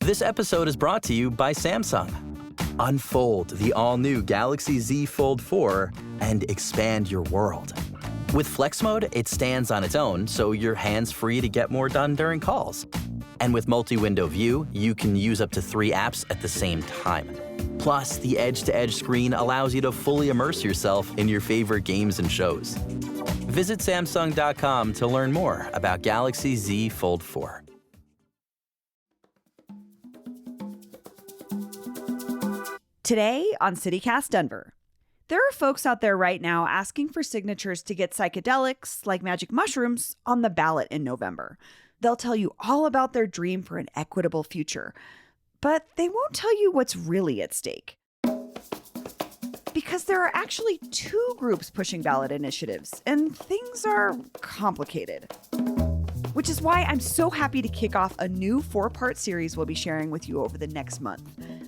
This episode is brought to you by Samsung. Unfold the all-new Galaxy Z Fold 4 and expand your world. With Flex Mode, it stands on its own, so you're hands-free to get more done during calls. And with multi-window view, you can use up to 3 apps at the same time. Plus, the edge-to-edge screen allows you to fully immerse yourself in your favorite games and shows. Visit Samsung.com to learn more about Galaxy Z Fold 4. Today on CityCast Denver, there are folks out there right now asking for signatures to get psychedelics like magic mushrooms on the ballot in November. They'll tell you all about their dream for an equitable future, but they won't tell you what's really at stake. Because there are actually 2 groups pushing ballot initiatives, and things are complicated. Which is why I'm so happy to kick off a new 4-part series we'll be sharing with you over the next month.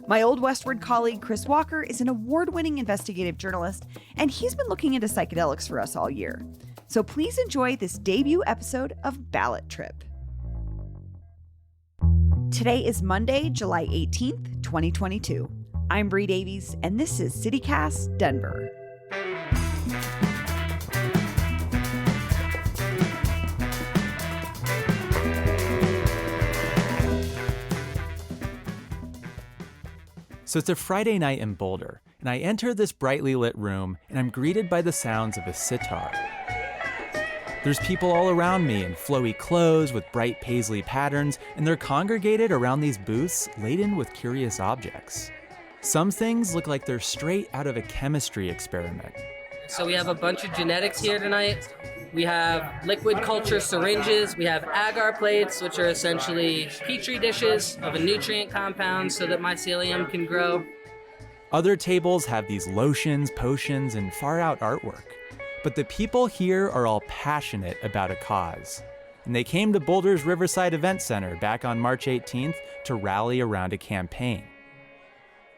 My Old Westward colleague, Chris Walker, is an award-winning investigative journalist, and he's been looking into psychedelics for us all year. So please enjoy this debut episode of BallotTrip. Today is Monday, July 18th, 2022. I'm Bree Davies, and this is CityCast Denver. So it's a Friday night in Boulder, and I enter this brightly lit room, and I'm greeted by the sounds of a sitar. There's people all around me in flowy clothes with bright paisley patterns, and they're congregated around these booths laden with curious objects. Some things look like they're straight out of a chemistry experiment. So we have a bunch of genetics here tonight. We have liquid culture syringes. We have agar plates, which are essentially petri dishes of a nutrient compound so that mycelium can grow. Other tables have these lotions, potions, and far-out artwork. But the people here are all passionate about a cause. And they came to Boulder's Riverside Event Center back on March 18th to rally around a campaign.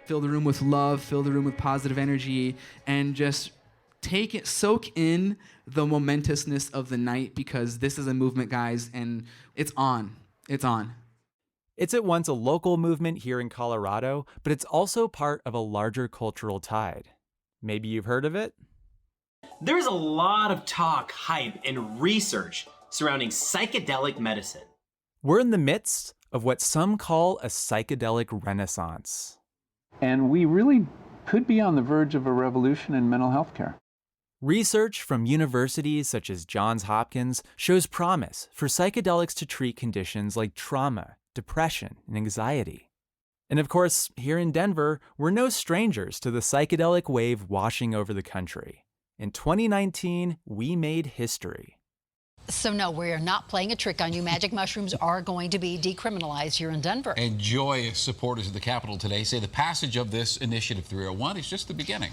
Fill the room with love, fill the room with positive energy, and just soak in the momentousness of the night, because this is a movement, guys, and it's on. It's on. It's at once a local movement here in Colorado, but it's also part of a larger cultural tide. Maybe you've heard of it? There's a lot of talk, hype, and research surrounding psychedelic medicine. We're in the midst of what some call a psychedelic renaissance. And we really could be on the verge of a revolution in mental health care. Research from universities such as Johns Hopkins shows promise for psychedelics to treat conditions like trauma, depression, and anxiety. And of course, here in Denver, we're no strangers to the psychedelic wave washing over the country. In 2019, we made history. So no, we are not playing a trick on you. Magic mushrooms are going to be decriminalized here in Denver. And joyous supporters of the Capitol today say the passage of this Initiative 301 is just the beginning.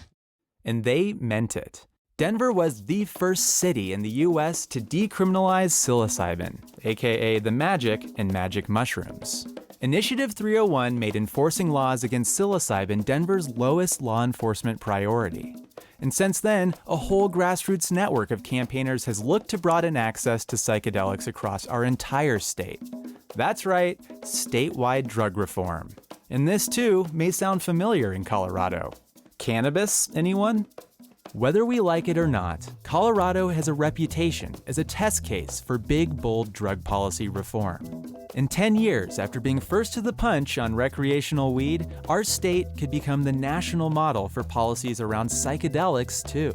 And they meant it. Denver was the first city in the U.S. to decriminalize psilocybin, aka the magic and magic mushrooms. Initiative 301 made enforcing laws against psilocybin Denver's lowest law enforcement priority. And since then, a whole grassroots network of campaigners has looked to broaden access to psychedelics across our entire state. That's right, statewide drug reform. And this too may sound familiar in Colorado. Cannabis, anyone? Whether we like it or not, Colorado has a reputation as a test case for big, bold drug policy reform. In 10 years after being first to the punch on recreational weed, our state could become the national model for policies around psychedelics too.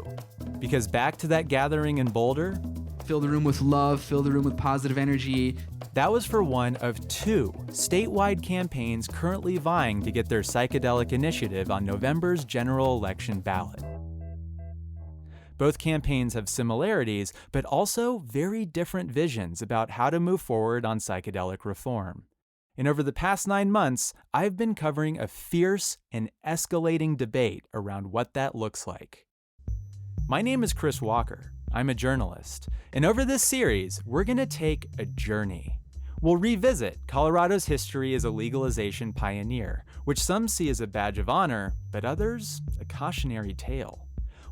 Because back to that gathering in Boulder, Fill the room with love, fill the room with positive energy. that was for one of 2 statewide campaigns currently vying to get their psychedelic initiative on November's general election ballot. Both campaigns have similarities, but also very different visions about how to move forward on psychedelic reform. And over the past 9 months, I've been covering a fierce and escalating debate around what that looks like. My name is Chris Walker. I'm a journalist. And over this series, we're going to take a journey. We'll revisit Colorado's history as a legalization pioneer, which some see as a badge of honor, but others a cautionary tale.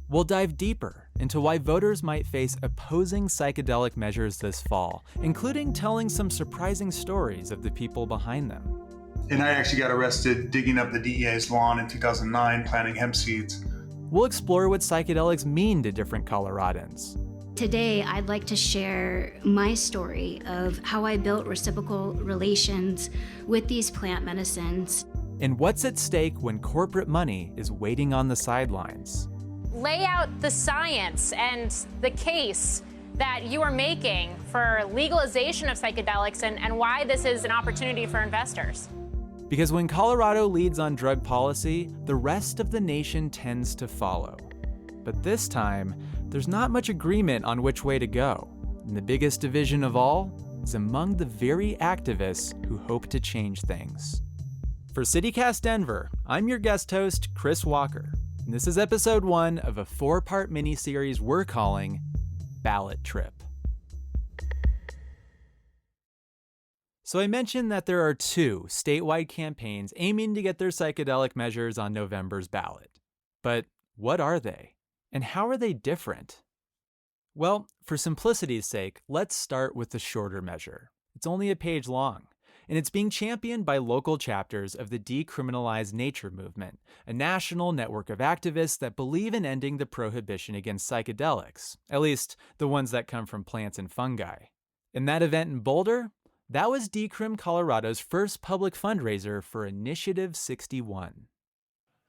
We'll dive deeper into why voters might face opposing psychedelic measures this fall, including telling some surprising stories of the people behind them. And I actually got arrested digging up the DEA's lawn in 2009 planting hemp seeds. We'll explore what psychedelics mean to different Coloradans. Today, I'd like to share my story of how I built reciprocal relations with these plant medicines. And what's at stake when corporate money is waiting on the sidelines. Lay out the science and the case that you are making for legalization of psychedelics and why this is an opportunity for investors. Because when Colorado leads on drug policy, the rest of the nation tends to follow. But this time, there's not much agreement on which way to go. And the biggest division of all is among the very activists who hope to change things. For CityCast Denver, I'm your guest host, Chris Walker. And this is episode 1 of a 4-part miniseries we're calling BallotTrip. So I mentioned that there are 2 statewide campaigns aiming to get their psychedelic measures on November's ballot. But what are they? And how are they different? Well, for simplicity's sake, let's start with the shorter measure. It's only a page long, and it's being championed by local chapters of the Decriminalized Nature movement, a national network of activists that believe in ending the prohibition against psychedelics, at least the ones that come from plants and fungi. In that event in Boulder, that was Decrim Colorado's first public fundraiser for Initiative 61.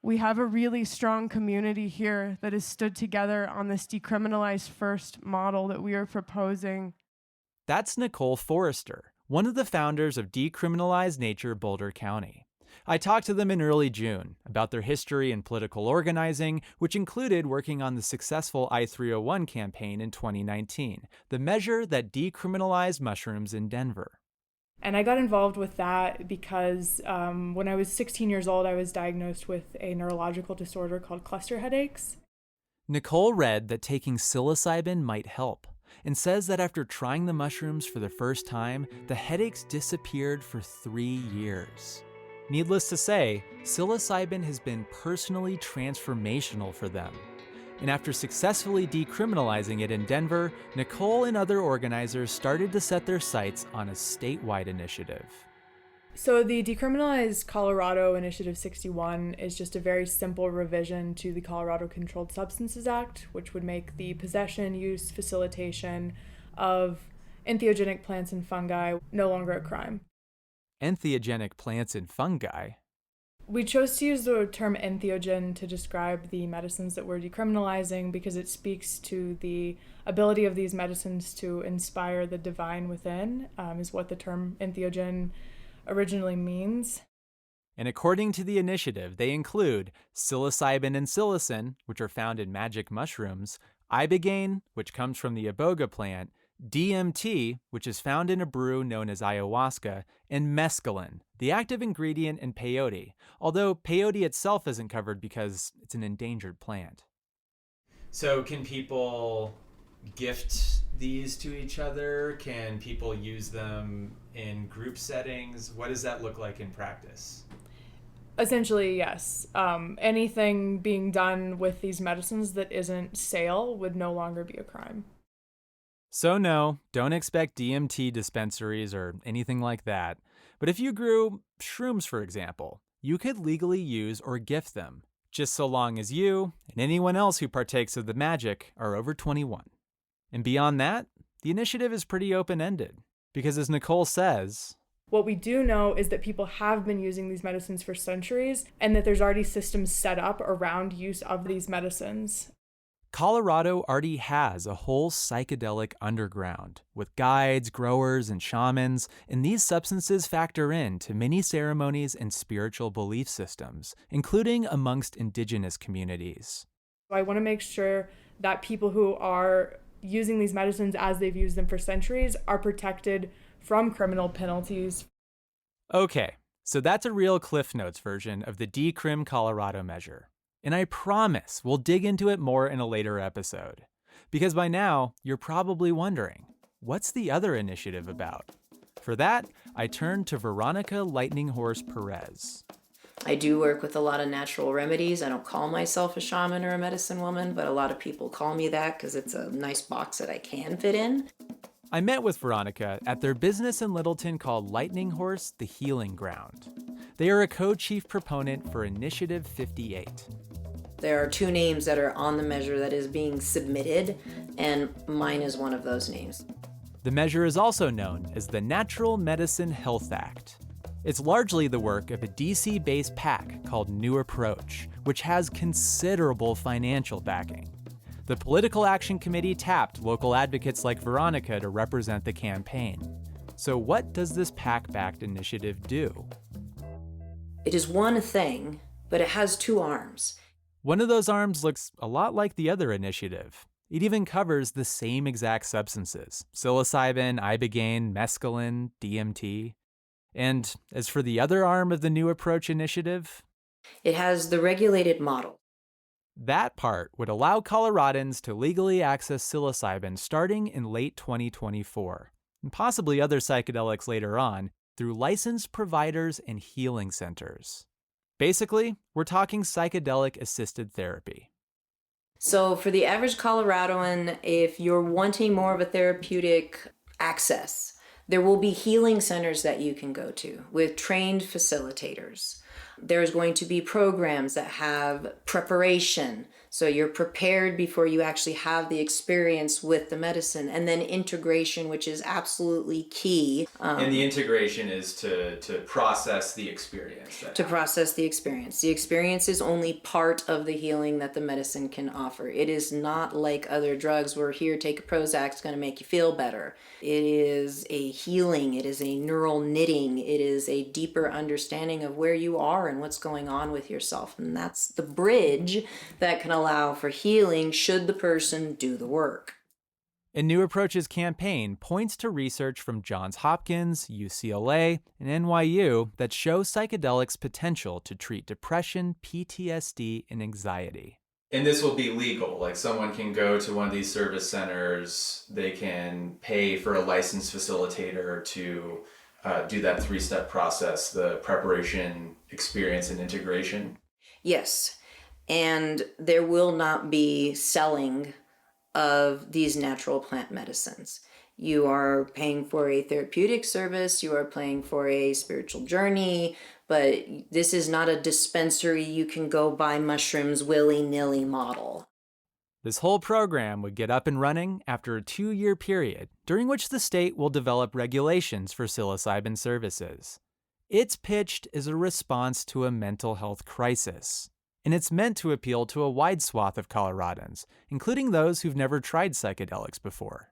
We have a really strong community here that has stood together on this decriminalized first model that we are proposing. That's Nicole Forrester, one of the founders of Decriminalized Nature Boulder County. I talked to them in early June about their history in political organizing, which included working on the successful I-301 campaign in 2019, the measure that decriminalized mushrooms in Denver. And I got involved with that because when I was 16 years old, I was diagnosed with a neurological disorder called cluster headaches. Nicole read that taking psilocybin might help and says that after trying the mushrooms for the first time, the headaches disappeared for 3 years. Needless to say, psilocybin has been personally transformational for them. And after successfully decriminalizing it in Denver, Nicole and other organizers started to set their sights on a statewide initiative. So the Decriminalized Colorado Initiative 61 is just a very simple revision to the Colorado Controlled Substances Act, which would make the possession, use, facilitation of entheogenic plants and fungi no longer a crime. Entheogenic plants and fungi? We chose to use the term entheogen to describe the medicines that we're decriminalizing because it speaks to the ability of these medicines to inspire the divine within, is what the term entheogen originally means. And according to the initiative, they include psilocybin and psilocin, which are found in magic mushrooms, ibogaine, which comes from the iboga plant, DMT, which is found in a brew known as ayahuasca, and mescaline, the active ingredient in peyote, although peyote itself isn't covered because it's an endangered plant. So can people gift these to each other? Can people use them in group settings? What does that look like in practice? Essentially, yes. Anything being done with these medicines that isn't sale would no longer be a crime. So no, don't expect DMT dispensaries or anything like that. But if you grew shrooms, for example, you could legally use or gift them, just so long as you and anyone else who partakes of the magic are over 21. And beyond that, the initiative is pretty open-ended, because as Nicole says, what we do know is that people have been using these medicines for centuries and that there's already systems set up around use of these medicines. Colorado already has a whole psychedelic underground with guides, growers, and shamans, and these substances factor into many ceremonies and spiritual belief systems, including amongst indigenous communities. I want to make sure that people who are using these medicines as they've used them for centuries are protected from criminal penalties. Okay, so that's a real Cliff Notes version of the Decrim Colorado measure. And I promise we'll dig into it more in a later episode. Because by now, you're probably wondering, what's the other initiative about? For that, I turned to Veronica Lightning Horse Perez. I do work with a lot of natural remedies. I don't call myself a shaman or a medicine woman, but a lot of people call me that because it's a nice box that I can fit in. I met with Veronica at their business in Littleton called Lightning Horse, the Healing Ground. They are a co-chief proponent for Initiative 58. There are 2 names that are on the measure that is being submitted, and mine is one of those names. The measure is also known as the Natural Medicine Health Act. It's largely the work of a DC-based PAC called New Approach, which has considerable financial backing. The Political Action Committee tapped local advocates like Veronica to represent the campaign. So what does this PAC-backed initiative do? It is one thing, but it has 2 arms. One of those arms looks a lot like the other initiative. It even covers the same exact substances: psilocybin, ibogaine, mescaline, DMT. And as for the other arm of the New Approach initiative, it has the regulated model. That part would allow Coloradans to legally access psilocybin starting in late 2024, and possibly other psychedelics later on, through licensed providers and healing centers. Basically, we're talking psychedelic-assisted therapy. So for the average Coloradoan, if you're wanting more of a therapeutic access, there will be healing centers that you can go to with trained facilitators. There's going to be programs that have preparation, so you're prepared before you actually have the experience with the medicine, and then integration, which is absolutely key. And the integration is to process the experience. Process the experience. The experience is only part of the healing that the medicine can offer. It is not like other drugs where here, take a Prozac, it's going to make you feel better. It is a healing, it is a neural knitting, it is a deeper understanding of where you are and what's going on with yourself. And that's the bridge that can allow for healing should the person do the work. And New Approach's campaign points to research from Johns Hopkins, UCLA, and NYU that shows psychedelics' potential to treat depression, PTSD, and anxiety. And this will be legal. Like, someone can go to one of these service centers, they can pay for a licensed facilitator to do that 3-step process, the preparation, experience, and integration. Yes, and there will not be selling of these natural plant medicines. You are paying for a therapeutic service, you are paying for a spiritual journey, but this is not a dispensary you can go buy mushrooms willy-nilly model. This whole program would get up and running after a 2-year period, during which the state will develop regulations for psilocybin services. It's pitched as a response to a mental health crisis, and it's meant to appeal to a wide swath of Coloradans, including those who've never tried psychedelics before.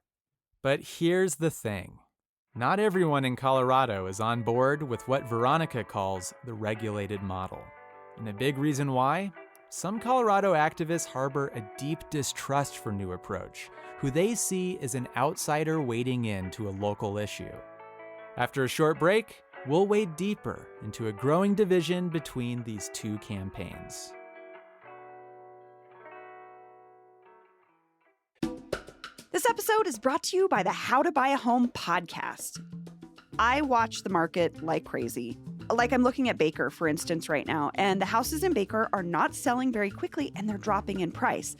But here's the thing. Not everyone in Colorado is on board with what Veronica calls the regulated model. And a big reason why? Some Colorado activists harbor a deep distrust for New Approach, who they see as an outsider wading into a local issue. After a short break, we'll wade deeper into a growing division between these 2 campaigns. This episode is brought to you by the How to Buy a Home podcast. I watch the market like crazy. Like, I'm looking at Baker, for instance, right now, and the houses in Baker are not selling very quickly and they're dropping in price.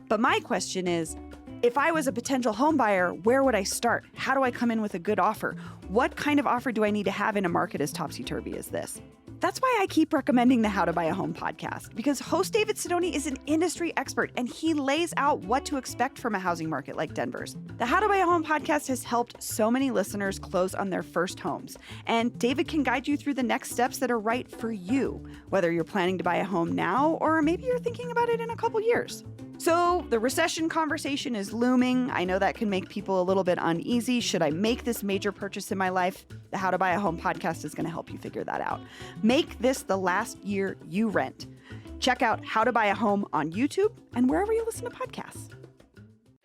But my question is, if I was a potential home buyer, where would I start? How do I come in with a good offer? What kind of offer do I need to have in a market as topsy-turvy as this? That's why I keep recommending the How to Buy a Home podcast, because host David Sidoni is an industry expert and he lays out what to expect from a housing market like Denver's. The How to Buy a Home podcast has helped so many listeners close on their first homes, and David can guide you through the next steps that are right for you, whether you're planning to buy a home now or maybe you're thinking about it in a couple years. So the recession conversation is looming. I know that can make people a little bit uneasy. Should I make this major purchase in my life? The How to Buy a Home podcast is going to help you figure that out. Make this the last year you rent. Check out How to Buy a Home on YouTube and wherever you listen to podcasts.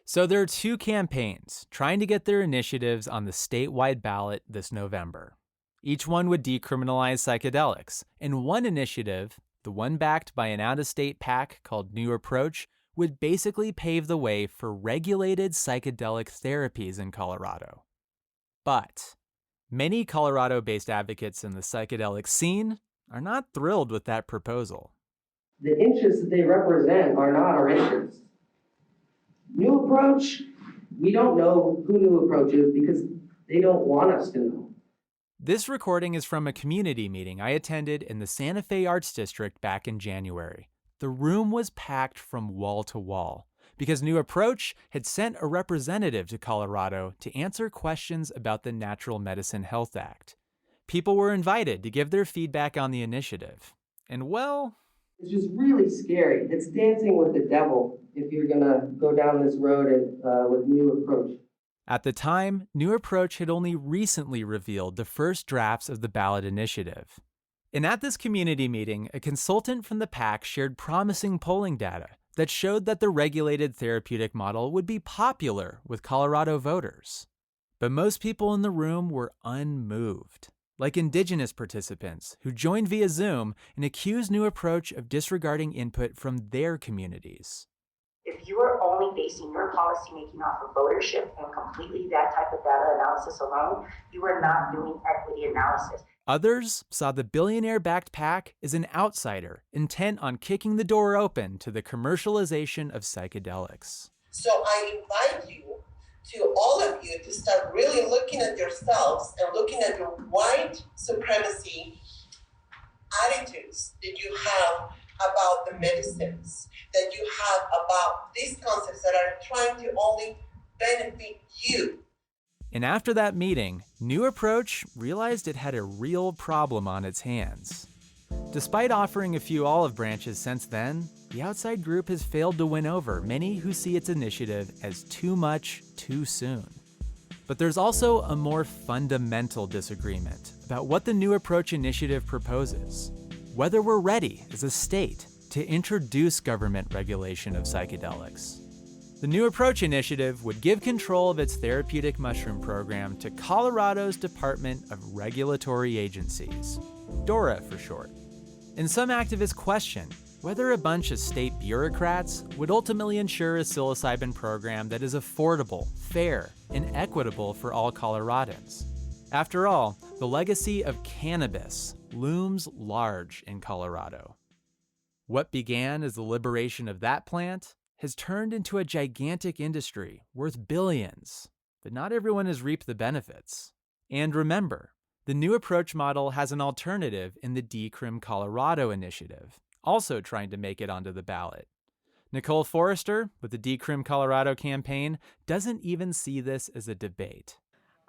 So there are 2 campaigns trying to get their initiatives on the statewide ballot this November. Each one would decriminalize psychedelics, and one initiative, the one backed by an out-of-state PAC called New Approach, would basically pave the way for regulated psychedelic therapies in Colorado. But many Colorado-based advocates in the psychedelic scene are not thrilled with that proposal. The interests that they represent are not our interests. New Approach, we don't know who New Approach is because they don't want us to know. This recording is from a community meeting I attended in the Santa Fe Arts District back in January. The room was packed from wall to wall because New Approach had sent a representative to Colorado to answer questions about the Natural Medicine Health Act. People were invited to give their feedback on the initiative. And well, it's just really scary. It's dancing with the devil if you're gonna go down this road with New Approach. At the time, New Approach had only recently revealed the first drafts of the ballot initiative. And at this community meeting, a consultant from the PAC shared promising polling data that showed that the regulated therapeutic model would be popular with Colorado voters. But most people in the room were unmoved, like Indigenous participants who joined via Zoom and accused New Approach of disregarding input from their communities. If you are only basing your policymaking off of votership and completely that type of data analysis alone, you are not doing equity analysis. Others saw the billionaire-backed PAC as an outsider, intent on kicking the door open to the commercialization of psychedelics. So I invite you, to all of you, to start really looking at yourselves and looking at your white supremacy attitudes that you have about the medicines, that you have about these concepts that are trying to only benefit you. And after that meeting, New Approach realized it had a real problem on its hands. Despite offering a few olive branches since then, the outside group has failed to win over many who see its initiative as too much, too soon. But there's also a more fundamental disagreement about what the New Approach initiative proposes. Whether we're ready as a state to introduce government regulation of psychedelics. The New Approach initiative would give control of its therapeutic mushroom program to Colorado's Department of Regulatory Agencies, DORA for short. And some activists question whether a bunch of state bureaucrats would ultimately ensure a psilocybin program that is affordable, fair, and equitable for all Coloradans. After all, the legacy of cannabis looms large in Colorado. What began as the liberation of that plant has turned into a gigantic industry worth billions, but not everyone has reaped the benefits. And remember, the New Approach model has an alternative in the Decrim Colorado initiative, also trying to make it onto the ballot. Nicole Forrester, with the Decrim Colorado campaign, doesn't even see this as a debate.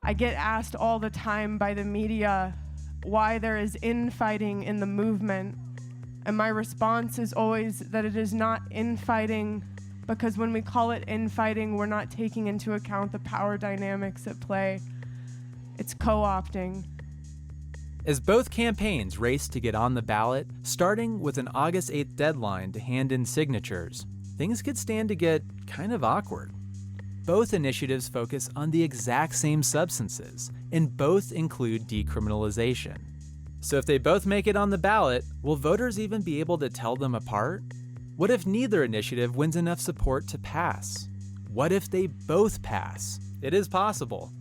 I get asked all the time by the media why there is infighting in the movement. And my response is always that it is not infighting, because when we call it infighting, we're not taking into account the power dynamics at play. It's co-opting. As both campaigns race to get on the ballot, starting with an August 8th deadline to hand in signatures, things could stand to get kind of awkward. Both initiatives focus on the exact same substances, and both include decriminalization. So if they both make it on the ballot, will voters even be able to tell them apart? What if neither initiative wins enough support to pass? What if they both pass? It is possible.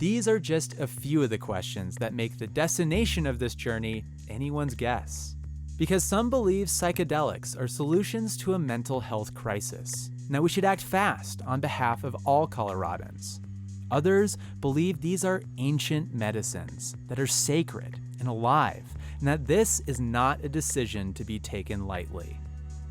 These are just a few of the questions that make the destination of this journey anyone's guess. Because some believe psychedelics are solutions to a mental health crisis, and that we should act fast on behalf of all Coloradans. Others believe these are ancient medicines that are sacred and alive, and that this is not a decision to be taken lightly.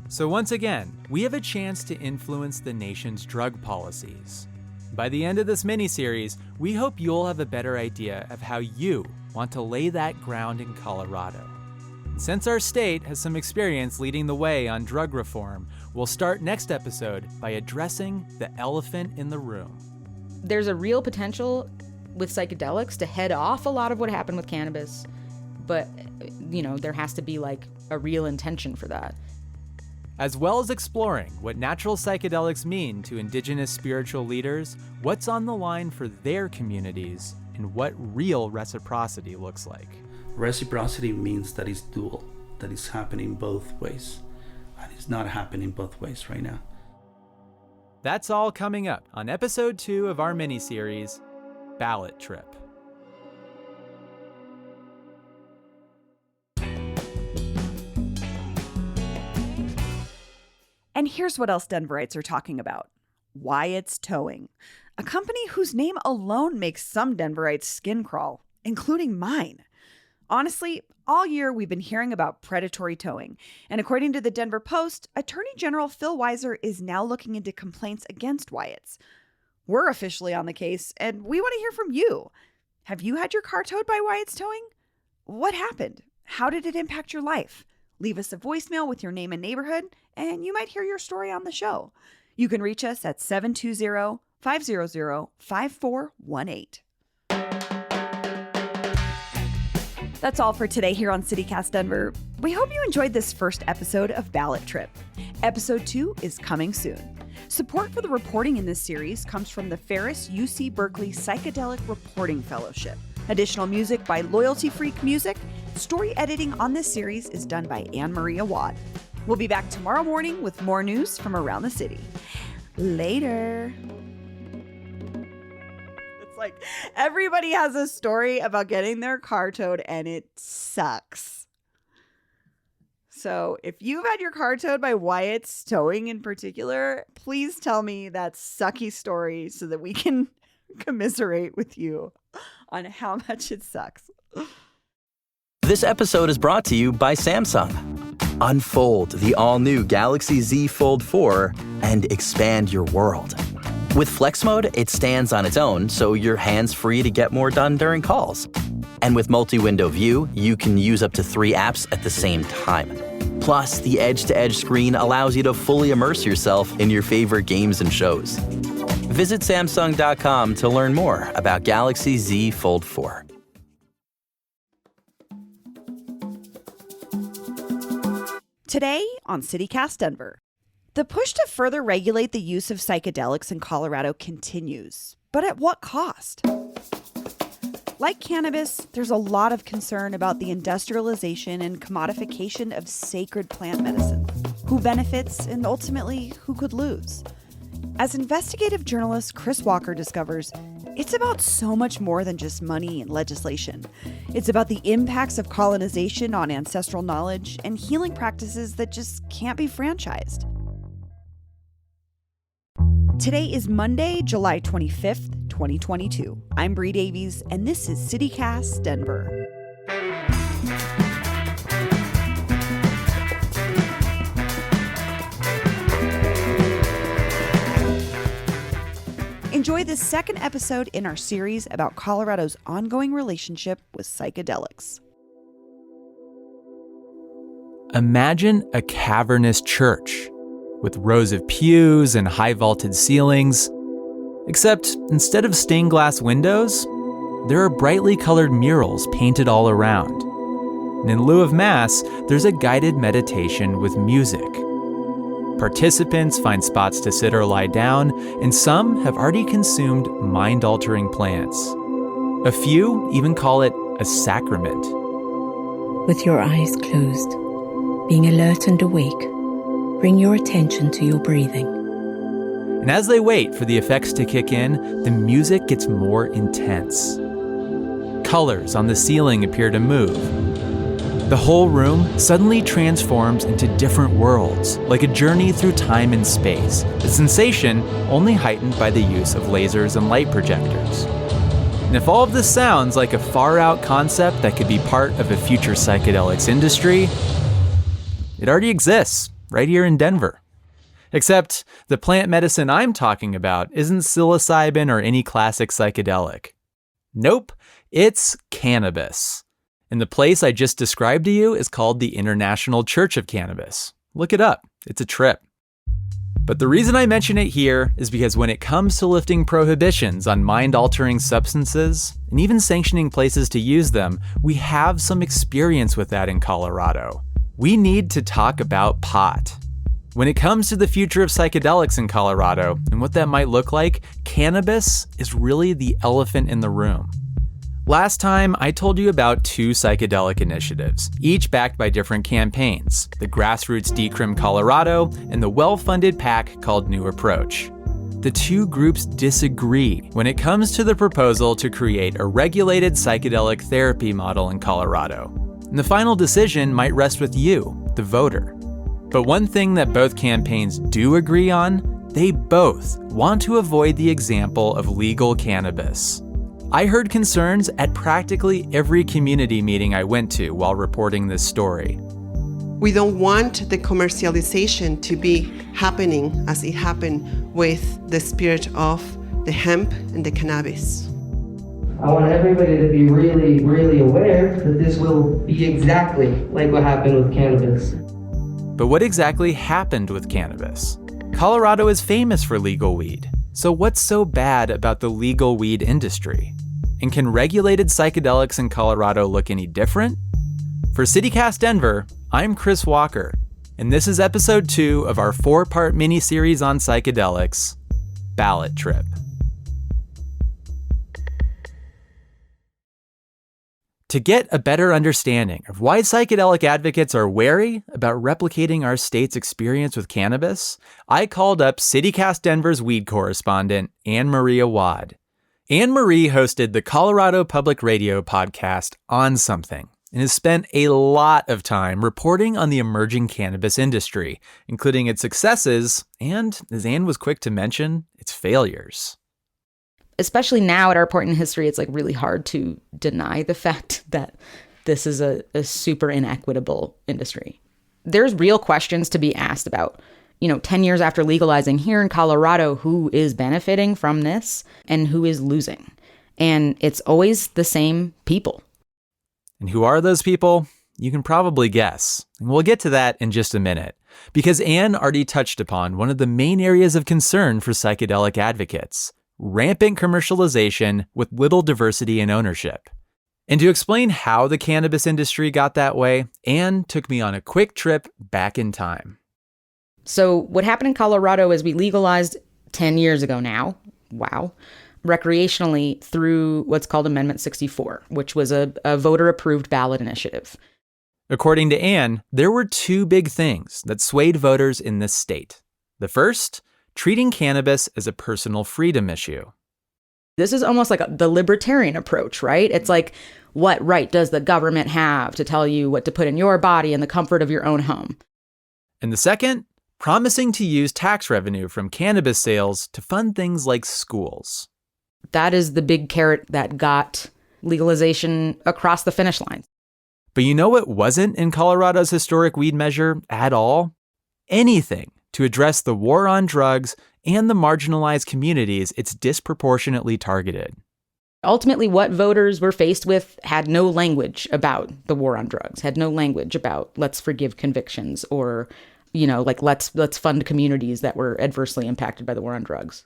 So once again, we have a chance to influence the nation's drug policies. By the end of this mini-series, we hope you'll have a better idea of how you want to lay that ground in Colorado. And since our state has some experience leading the way on drug reform, we'll start next episode by addressing the elephant in the room. There's a real potential with psychedelics to head off a lot of what happened with cannabis, but, there has to be a real intention for that. As well as exploring what natural psychedelics mean to Indigenous spiritual leaders, what's on the line for their communities, and what real reciprocity looks like. Reciprocity means that it's dual, that it's happening both ways, and it's not happening both ways right now. That's all coming up on episode 2 of our mini-series, BallotTrip. And here's what else Denverites are talking about. Wyatt's Towing, a company whose name alone makes some Denverites' skin crawl. including mine. Honestly, all year we've been hearing about predatory towing. And according to the Denver Post, Attorney General Phil Weiser is now looking into complaints against Wyatt's. We're officially on the case, and we want to hear from you. Have you had your car towed by Wyatt's Towing? What happened? How did it impact your life? Leave us a voicemail with your name and neighborhood, and you might hear your story on the show. You can reach us at 720-500-5418. That's all for today here on CityCast Denver. We hope you enjoyed this first episode of Ballot Trip. Episode 2 is coming soon. Support for the reporting in this series comes from the Ferris UC Berkeley Psychedelic Reporting Fellowship. Additional music by Loyalty Freak Music. Story editing on this series is done by Anne Maria Watt. We'll be back tomorrow morning with more news from around the city. Later. It's like everybody has a story about getting their car towed and it sucks. So if you've had your car towed by Wyatt's Towing in particular, please tell me that sucky story so that we can commiserate with you on how much it sucks. This episode is brought to you by Samsung. Unfold the all-new Galaxy Z Fold 4 and expand your world. With Flex Mode, it stands on its own, so you're hands-free to get more done during calls. And with multi-window view, you can use up to 3 apps at the same time. Plus, the edge-to-edge screen allows you to fully immerse yourself in your favorite games and shows. Visit Samsung.com to learn more about Galaxy Z Fold 4. Today on CityCast Denver. The push to further regulate the use of psychedelics in Colorado continues, but at what cost? Like cannabis, there's a lot of concern about the industrialization and commodification of sacred plant medicine. Who benefits and ultimately who could lose? As investigative journalist Chris Walker discovers, it's about so much more than just money and legislation. It's about the impacts of colonization on ancestral knowledge and healing practices that just can't be franchised. Today is Monday, July 25th, 2022. I'm Bree Davies, and this is CityCast Denver. Enjoy this second episode in our series about Colorado's ongoing relationship with psychedelics. Imagine a cavernous church with rows of pews and high vaulted ceilings. Except instead of stained glass windows, there are brightly colored murals painted all around. And in lieu of mass, there's a guided meditation with music. Participants find spots to sit or lie down, and some have already consumed mind-altering plants. A few even call it a sacrament. With your eyes closed, being alert and awake, bring your attention to your breathing. And as they wait for the effects to kick in, the music gets more intense. Colors on the ceiling appear to move. The whole room suddenly transforms into different worlds, like a journey through time and space, the sensation only heightened by the use of lasers and light projectors. And if all of this sounds like a far-out concept that could be part of a future psychedelics industry, it already exists right here in Denver. Except the plant medicine I'm talking about isn't psilocybin or any classic psychedelic. Nope, it's cannabis. And the place I just described to you is called the International Church of Cannabis. Look it up. It's a trip. But the reason I mention it here is because when it comes to lifting prohibitions on mind-altering substances, and even sanctioning places to use them, we have some experience with that in Colorado. We need to talk about pot. When it comes to the future of psychedelics in Colorado and what that might look like, cannabis is really the elephant in the room. Last time, I told you about 2 psychedelic initiatives, each backed by different campaigns, the Grassroots Decrim Colorado and the well-funded PAC called New Approach. The 2 groups disagree when it comes to the proposal to create a regulated psychedelic therapy model in Colorado. And the final decision might rest with you, the voter. But one thing that both campaigns do agree on, they both want to avoid the example of legal cannabis. I heard concerns at practically every community meeting I went to while reporting this story. We don't want the commercialization to be happening as it happened with the spirit of the hemp and the cannabis. I want everybody to be really, really aware that this will be exactly like what happened with cannabis. But what exactly happened with cannabis? Colorado is famous for legal weed. So what's so bad about the legal weed industry? And can regulated psychedelics in Colorado look any different? For CityCast Denver, I'm Chris Walker, and this is episode 2 of our 4-part mini-series on psychedelics, BallotTrip. To get a better understanding of why psychedelic advocates are wary about replicating our state's experience with cannabis, I called up CityCast Denver's weed correspondent, Anne Maria Wad. Anne Marie hosted the Colorado Public Radio podcast On Something and has spent a lot of time reporting on the emerging cannabis industry, including its successes and, as Anne was quick to mention, its failures. Especially now at our point in history, it's like really hard to deny the fact that this is a super inequitable industry. There's real questions to be asked about, 10 years after legalizing here in Colorado, who is benefiting from this and who is losing. And it's always the same people. And who are those people? You can probably guess. And we'll get to that in just a minute, because Anne already touched upon one of the main areas of concern for psychedelic advocates: rampant commercialization with little diversity in ownership. And to explain how the cannabis industry got that way, Anne took me on a quick trip back in time. So what happened in Colorado is we legalized 10 years ago now, wow, recreationally through what's called Amendment 64, which was a voter-approved ballot initiative. According to Anne, there were 2 big things that swayed voters in this state. The first, treating cannabis as a personal freedom issue. This is almost like the libertarian approach, right? It's like, what right does the government have to tell you what to put in your body in the comfort of your own home? And the second, promising to use tax revenue from cannabis sales to fund things like schools. That is the big carrot that got legalization across the finish line. But you know what wasn't in Colorado's historic weed measure at all? Anything to address the war on drugs and the marginalized communities it's disproportionately targeted. Ultimately, what voters were faced with had no language about the war on drugs, had no language about let's forgive convictions or, let's fund communities that were adversely impacted by the war on drugs.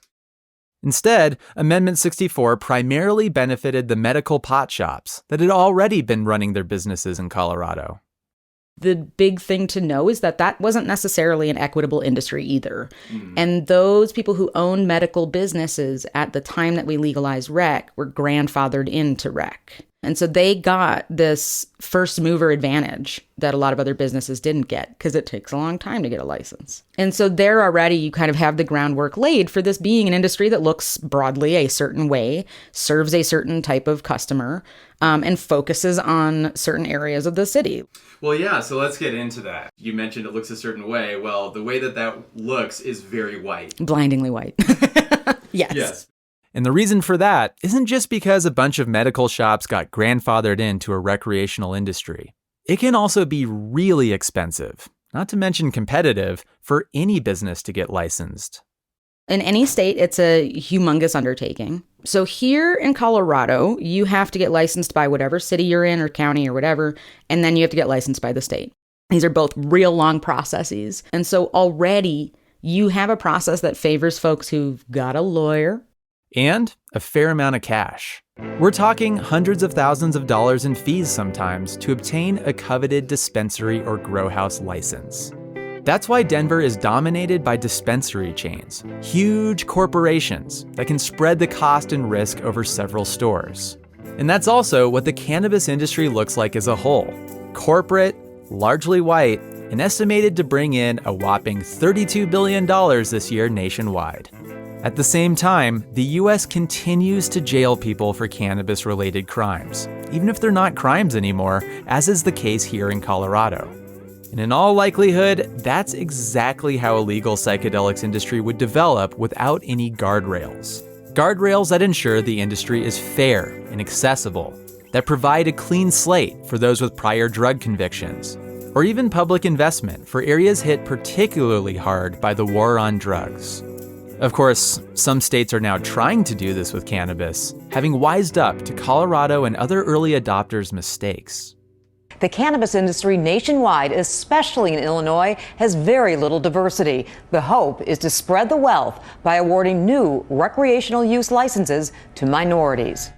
Instead, Amendment 64 primarily benefited the medical pot shops that had already been running their businesses in Colorado. The big thing to know is that wasn't necessarily an equitable industry either. And those people who owned medical businesses at the time that we legalized rec were grandfathered into rec. And so they got this first mover advantage that a lot of other businesses didn't get because it takes a long time to get a license. And so there already you kind of have the groundwork laid for this being an industry that looks broadly a certain way, serves a certain type of customer, and focuses on certain areas of the city. Well, yeah, so let's get into that. You mentioned it looks a certain way. Well, the way that looks is very white. Blindingly white. Yes. And the reason for that isn't just because a bunch of medical shops got grandfathered into a recreational industry. It can also be really expensive, not to mention competitive, for any business to get licensed. In any state, it's a humongous undertaking. So here in Colorado, you have to get licensed by whatever city you're in or county or whatever, and then you have to get licensed by the state. These are both real long processes. And so already you have a process that favors folks who've got a lawyer, and a fair amount of cash. We're talking hundreds of thousands of dollars in fees sometimes to obtain a coveted dispensary or grow house license. That's why Denver is dominated by dispensary chains, huge corporations that can spread the cost and risk over several stores. And that's also what the cannabis industry looks like as a whole. Corporate, largely white, and estimated to bring in a whopping $32 billion this year nationwide. At the same time, the US continues to jail people for cannabis-related crimes, even if they're not crimes anymore, as is the case here in Colorado. And in all likelihood, that's exactly how a legal psychedelics industry would develop without any guardrails. Guardrails that ensure the industry is fair and accessible, that provide a clean slate for those with prior drug convictions, or even public investment for areas hit particularly hard by the war on drugs. Of course, some states are now trying to do this with cannabis, having wised up to Colorado and other early adopters' mistakes. The cannabis industry nationwide, especially in Illinois, has very little diversity. The hope is to spread the wealth by awarding new recreational use licenses to minorities.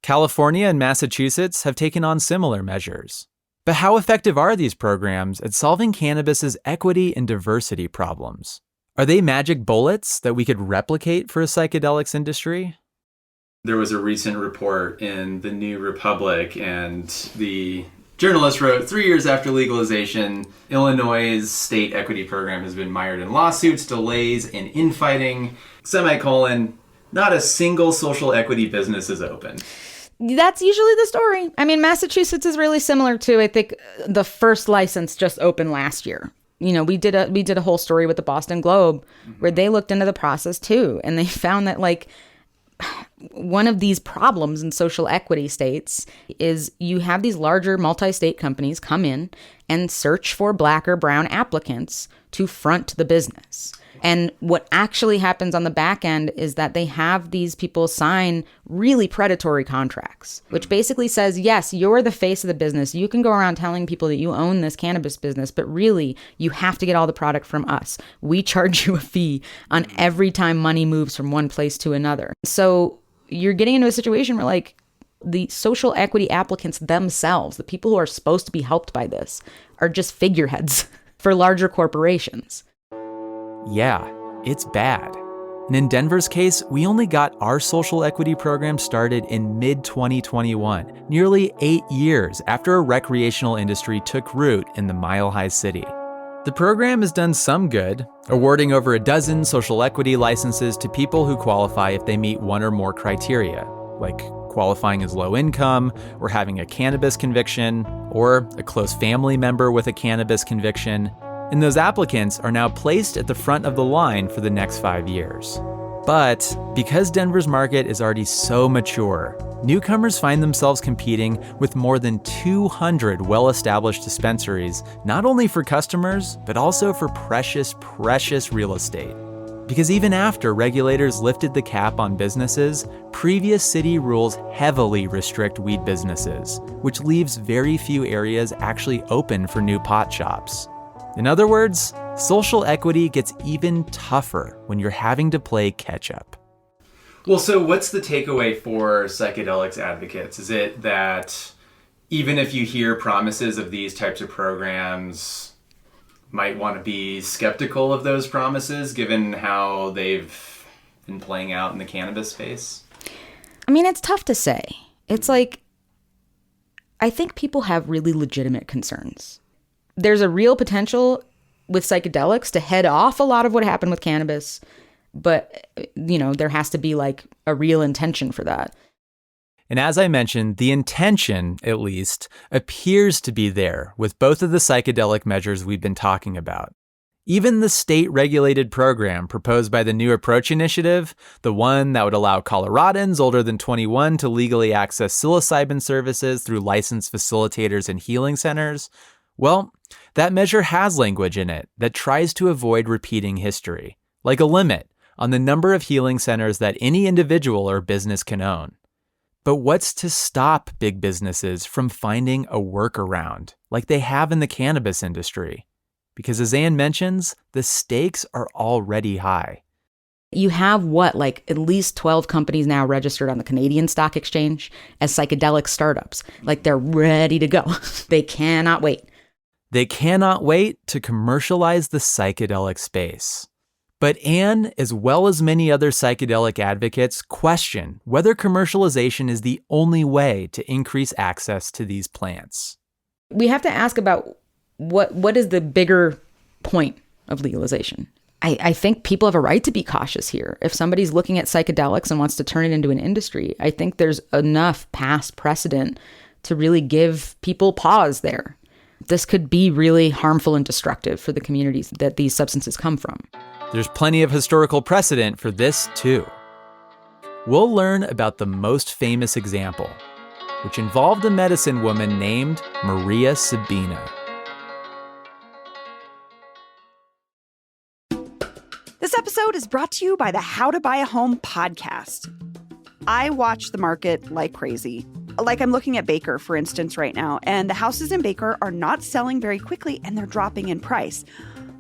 California and Massachusetts have taken on similar measures. But how effective are these programs at solving cannabis's equity and diversity problems? Are they magic bullets that we could replicate for a psychedelics industry? There was a recent report in the New Republic, and the journalist wrote, 3 years after legalization, Illinois' state equity program has been mired in lawsuits, delays, and infighting, not a single social equity business is open. That's usually the story. I mean, Massachusetts is really similar to, I think, the first license just opened last year. You know, we did a whole story with the Boston Globe where they looked into the process too, and they found that like one of these problems in social equity states is you have these larger multi-state companies come in and search for Black or brown applicants to front the business. And what actually happens on the back end is that they have these people sign really predatory contracts, which basically says, yes, you're the face of the business. You can go around telling people that you own this cannabis business, but really you have to get all the product from us. We charge you a fee on every time money moves from one place to another. So you're getting into a situation where like the social equity applicants themselves, the people who are supposed to be helped by this, are just figureheads for larger corporations. Yeah, it's bad. And in Denver's case, we only got our social equity program started in mid-2021, nearly 8 years after a recreational industry took root in the Mile High City. The program has done some good, awarding over a dozen social equity licenses to people who qualify if they meet one or more criteria, like qualifying as low income, or having a cannabis conviction, or a close family member with a cannabis conviction. And those applicants are now placed at the front of the line for the next 5 years. But because Denver's market is already so mature, newcomers find themselves competing with more than 200 well-established dispensaries, not only for customers, but also for precious, precious real estate. Because even after regulators lifted the cap on businesses, previous city rules heavily restrict weed businesses, which leaves very few areas actually open for new pot shops. In other words, social equity gets even tougher when you're having to play catch up. Well, so what's the takeaway for psychedelics advocates? Is it that even if you hear promises of these types of programs, might want to be skeptical of those promises given how they've been playing out in the cannabis space? I mean, it's tough to say. It's like, I think people have really legitimate concerns. There's a real potential with psychedelics to head off a lot of what happened with cannabis, but, you know, there has to be like a real intention for that. And as I mentioned, the intention, at least, appears to be there with both of the psychedelic measures we've been talking about. Even the state-regulated program proposed by the New Approach Initiative, the one that would allow Coloradans older than 21 to legally access psilocybin services through licensed facilitators and healing centers, well, that measure has language in it that tries to avoid repeating history, like a limit on the number of healing centers that any individual or business can own. But what's to stop big businesses from finding a workaround, like they have in the cannabis industry? Because as Anne mentions, the stakes are already high. You have like at least 12 companies now registered on the Canadian Stock Exchange as psychedelic startups. Like they're ready to go. They cannot wait. They cannot wait to commercialize the psychedelic space. But Anne, as well as many other psychedelic advocates, question whether commercialization is the only way to increase access to these plants. We have to ask about what is the bigger point of legalization? I think people have a right to be cautious here. If somebody's looking at psychedelics and wants to turn it into an industry, I think there's enough past precedent to really give people pause there. This could be really harmful and destructive for the communities that these substances come from. There's plenty of historical precedent for this, too. we'll learn about the most famous example, which involved a medicine woman named Maria Sabina. This episode is brought to you by the How to Buy a Home podcast. I watch the market like crazy. Like I'm looking at Baker, for instance, right now, and the houses in Baker are not selling very quickly and they're dropping in price.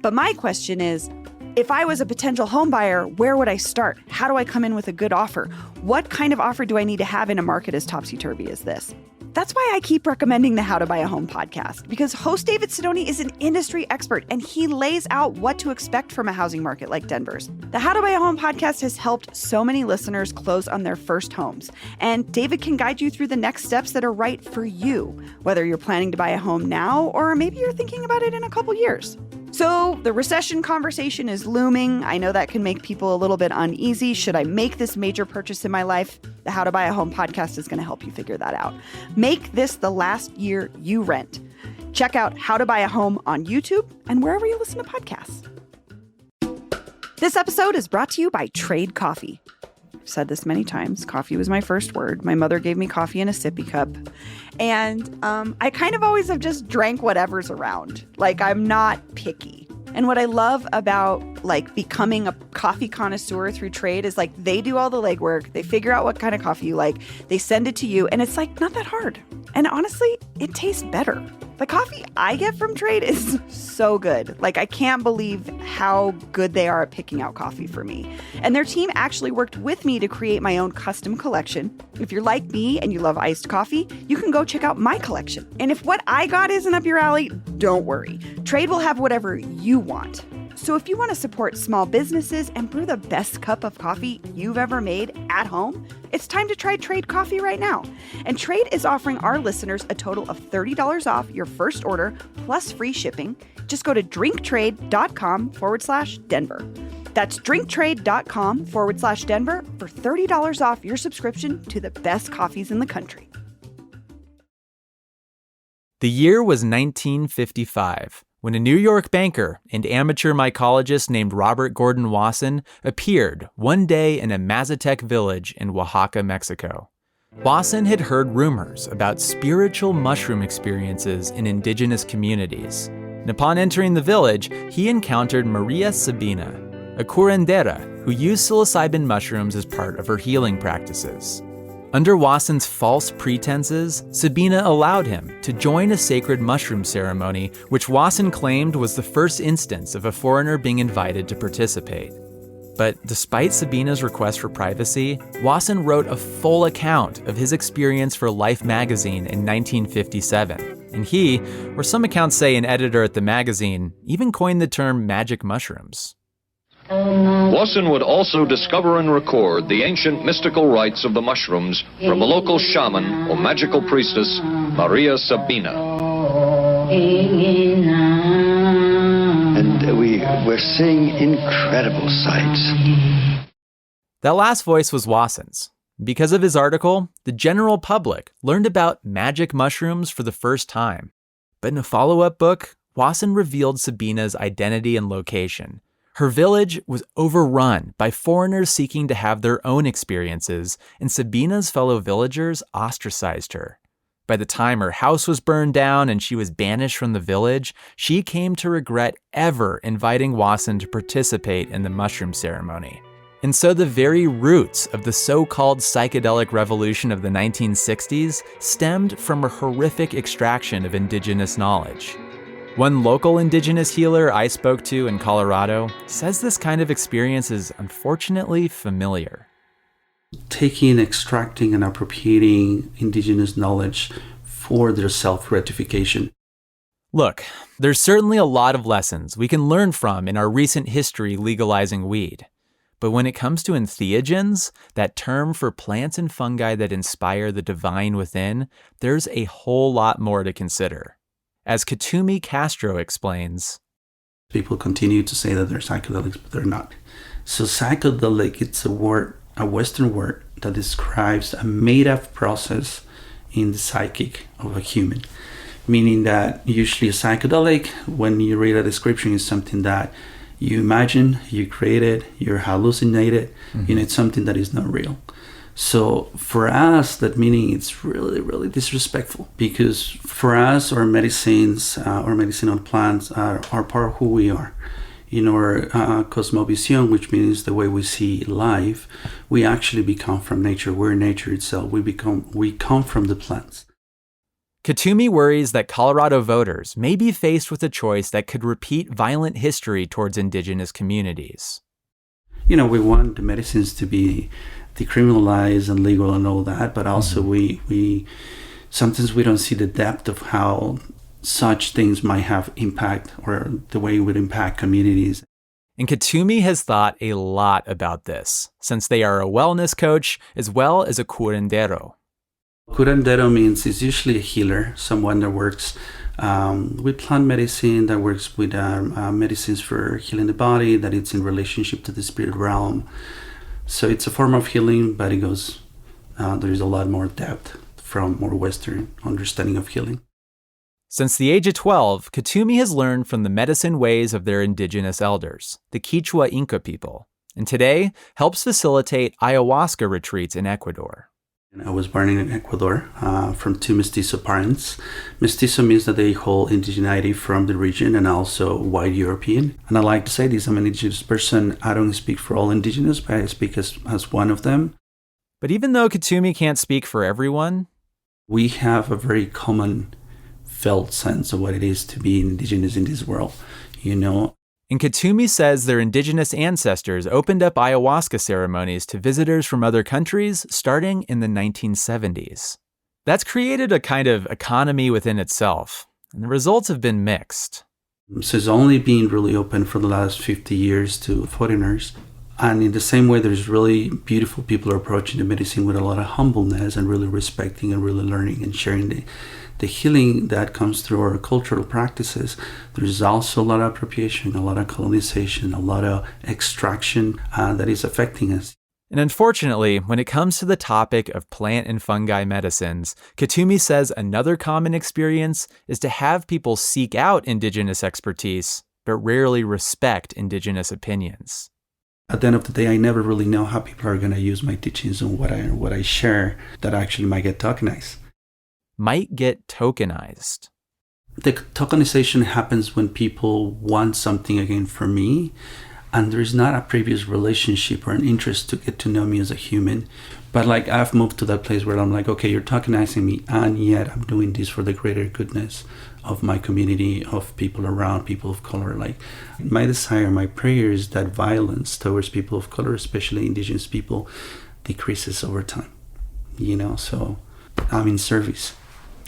But my question is, if I was a potential home buyer, where would I start? How do I come in with a good offer? What kind of offer do I need to have in a market as topsy-turvy as this? That's why I keep recommending the How to Buy a Home podcast, because host David Sidoni is an industry expert and he lays out what to expect from a housing market like Denver's. The How to Buy a Home podcast has helped so many listeners close on their first homes, and David can guide you through the next steps that are right for you, whether you're planning to buy a home now or maybe you're thinking about it in a couple years. So the recession conversation is looming. I know that can make people a little bit uneasy. Should I make this major purchase in my life? The How to Buy a Home podcast is going to help you figure that out. Make this the last year you rent. Check out How to Buy a Home on YouTube and wherever you listen to podcasts. This episode is brought to you by Trade Coffee. I've said this many times. Coffee was my first word. My mother gave me coffee in a sippy cup. And I kind of always have just drank whatever's around. Like, I'm not picky. And what I love about like becoming a coffee connoisseur through Trade is like they do all the legwork. They figure out what kind of coffee you like. They send it to you and it's like not that hard. And honestly, it tastes better. The coffee I get from Trade is so good. Like I can't believe how good they are at picking out coffee for me. And their team actually worked with me to create my own custom collection. If you're like me and you love iced coffee, you can go check out my collection. And if what I got isn't up your alley, don't worry. Trade will have whatever you want. So if you want to support small businesses and brew the best cup of coffee you've ever made at home, it's time to try Trade Coffee right now. And Trade is offering our listeners a total of $30 off your first order plus free shipping. Just go to drinktrade.com/Denver. That's drinktrade.com/Denver for $30 off your subscription to the best coffees in the country. The year was 1955. When a New York banker and amateur mycologist named Robert Gordon Wasson appeared one day in a Mazatec village in Oaxaca, Mexico. Wasson had heard rumors about spiritual mushroom experiences in indigenous communities. And upon entering the village, he encountered Maria Sabina, a curandera who used psilocybin mushrooms as part of her healing practices. Under Wasson's false pretenses, Sabina allowed him to join a sacred mushroom ceremony, which Wasson claimed was the first instance of a foreigner being invited to participate. But despite Sabina's request for privacy, Wasson wrote a full account of his experience for Life magazine in 1957. And he, or some accounts say an editor at the magazine, even coined the term magic mushrooms. Wasson would also discover and record the ancient mystical rites of the mushrooms from a local shaman or magical priestess, Maria Sabina. And we're seeing incredible sights. That last voice was Wasson's. Because of his article, the general public learned about magic mushrooms for the first time. But in a follow-up book, Wasson revealed Sabina's identity and location. Her village was overrun by foreigners seeking to have their own experiences, and Sabina's fellow villagers ostracized her. By the time her house was burned down and she was banished from the village, she came to regret ever inviting Wasson to participate in the mushroom ceremony. And so the very roots of the so-called psychedelic revolution of the 1960s stemmed from a horrific extraction of indigenous knowledge. One local indigenous healer I spoke to in Colorado says this kind of experience is unfortunately familiar. Taking, extracting, and appropriating indigenous knowledge for their self-gratification. Look, there's certainly a lot of lessons we can learn from in our recent history legalizing weed. But when it comes to entheogens, that term for plants and fungi that inspire the divine within, there's a whole lot more to consider. As Katumi Castro explains, people continue to say that they're psychedelics, but they're not. So psychedelic, it's a word, a Western word that describes a made-up process in the psychic of a human. Meaning that usually a psychedelic, when you read a description, is something that you imagine, you created, you hallucinated, it's something that is not real. So for us, that meaning it's really, really disrespectful, because for us, our medicines, our medicinal plants are part of who we are. In our cosmovision, which means the way we see life, we actually become from nature. We're nature itself. We come from the plants. Katumi worries that Colorado voters may be faced with a choice that could repeat violent history towards indigenous communities. We want the medicines to be decriminalized and legal and all that, but also we sometimes we don't see the depth of how such things might have impact, or the way it would impact communities. And Katumi has thought a lot about this, since they are a wellness coach as well as a curandero. Curandero means it's usually a healer, someone that works with plant medicine, that works with medicines for healing the body, that it's in relationship to the spirit realm. So it's a form of healing, but it goes, there's a lot more depth from more Western understanding of healing. Since the age of 12, Katumi has learned from the medicine ways of their indigenous elders, the Quechua Inca people, and today helps facilitate ayahuasca retreats in Ecuador. I was born in Ecuador from two mestizo parents. Mestizo means that they hold indigeneity from the region and also white European. And I like to say this, I'm an indigenous person. I don't speak for all indigenous, but I speak as one of them. But even though Katumi can't speak for everyone, we have a very common felt sense of what it is to be indigenous in this world, And Katumi says their indigenous ancestors opened up ayahuasca ceremonies to visitors from other countries starting in the 1970s. That's created a kind of economy within itself, and the results have been mixed. So it's only been really open for the last 50 years to foreigners. And in the same way, there's really beautiful people approaching the medicine with a lot of humbleness and really respecting and really learning and sharing the healing that comes through our cultural practices. There's also a lot of appropriation, a lot of colonization, a lot of extraction that is affecting us. And unfortunately, when it comes to the topic of plant and fungi medicines, Katumi says another common experience is to have people seek out indigenous expertise, but rarely respect indigenous opinions. At the end of the day, I never really know how people are going to use my teachings and what I share that actually might get tokenized. The tokenization happens when people want something again from me, and there's not a previous relationship or an interest to get to know me as a human. But I've moved to that place where I'm like, okay, you're tokenizing me, and yet I'm doing this for the greater goodness of my community, of people around, people of color. My desire, my prayer is that violence towards people of color, especially indigenous people, decreases over time. So I'm in service.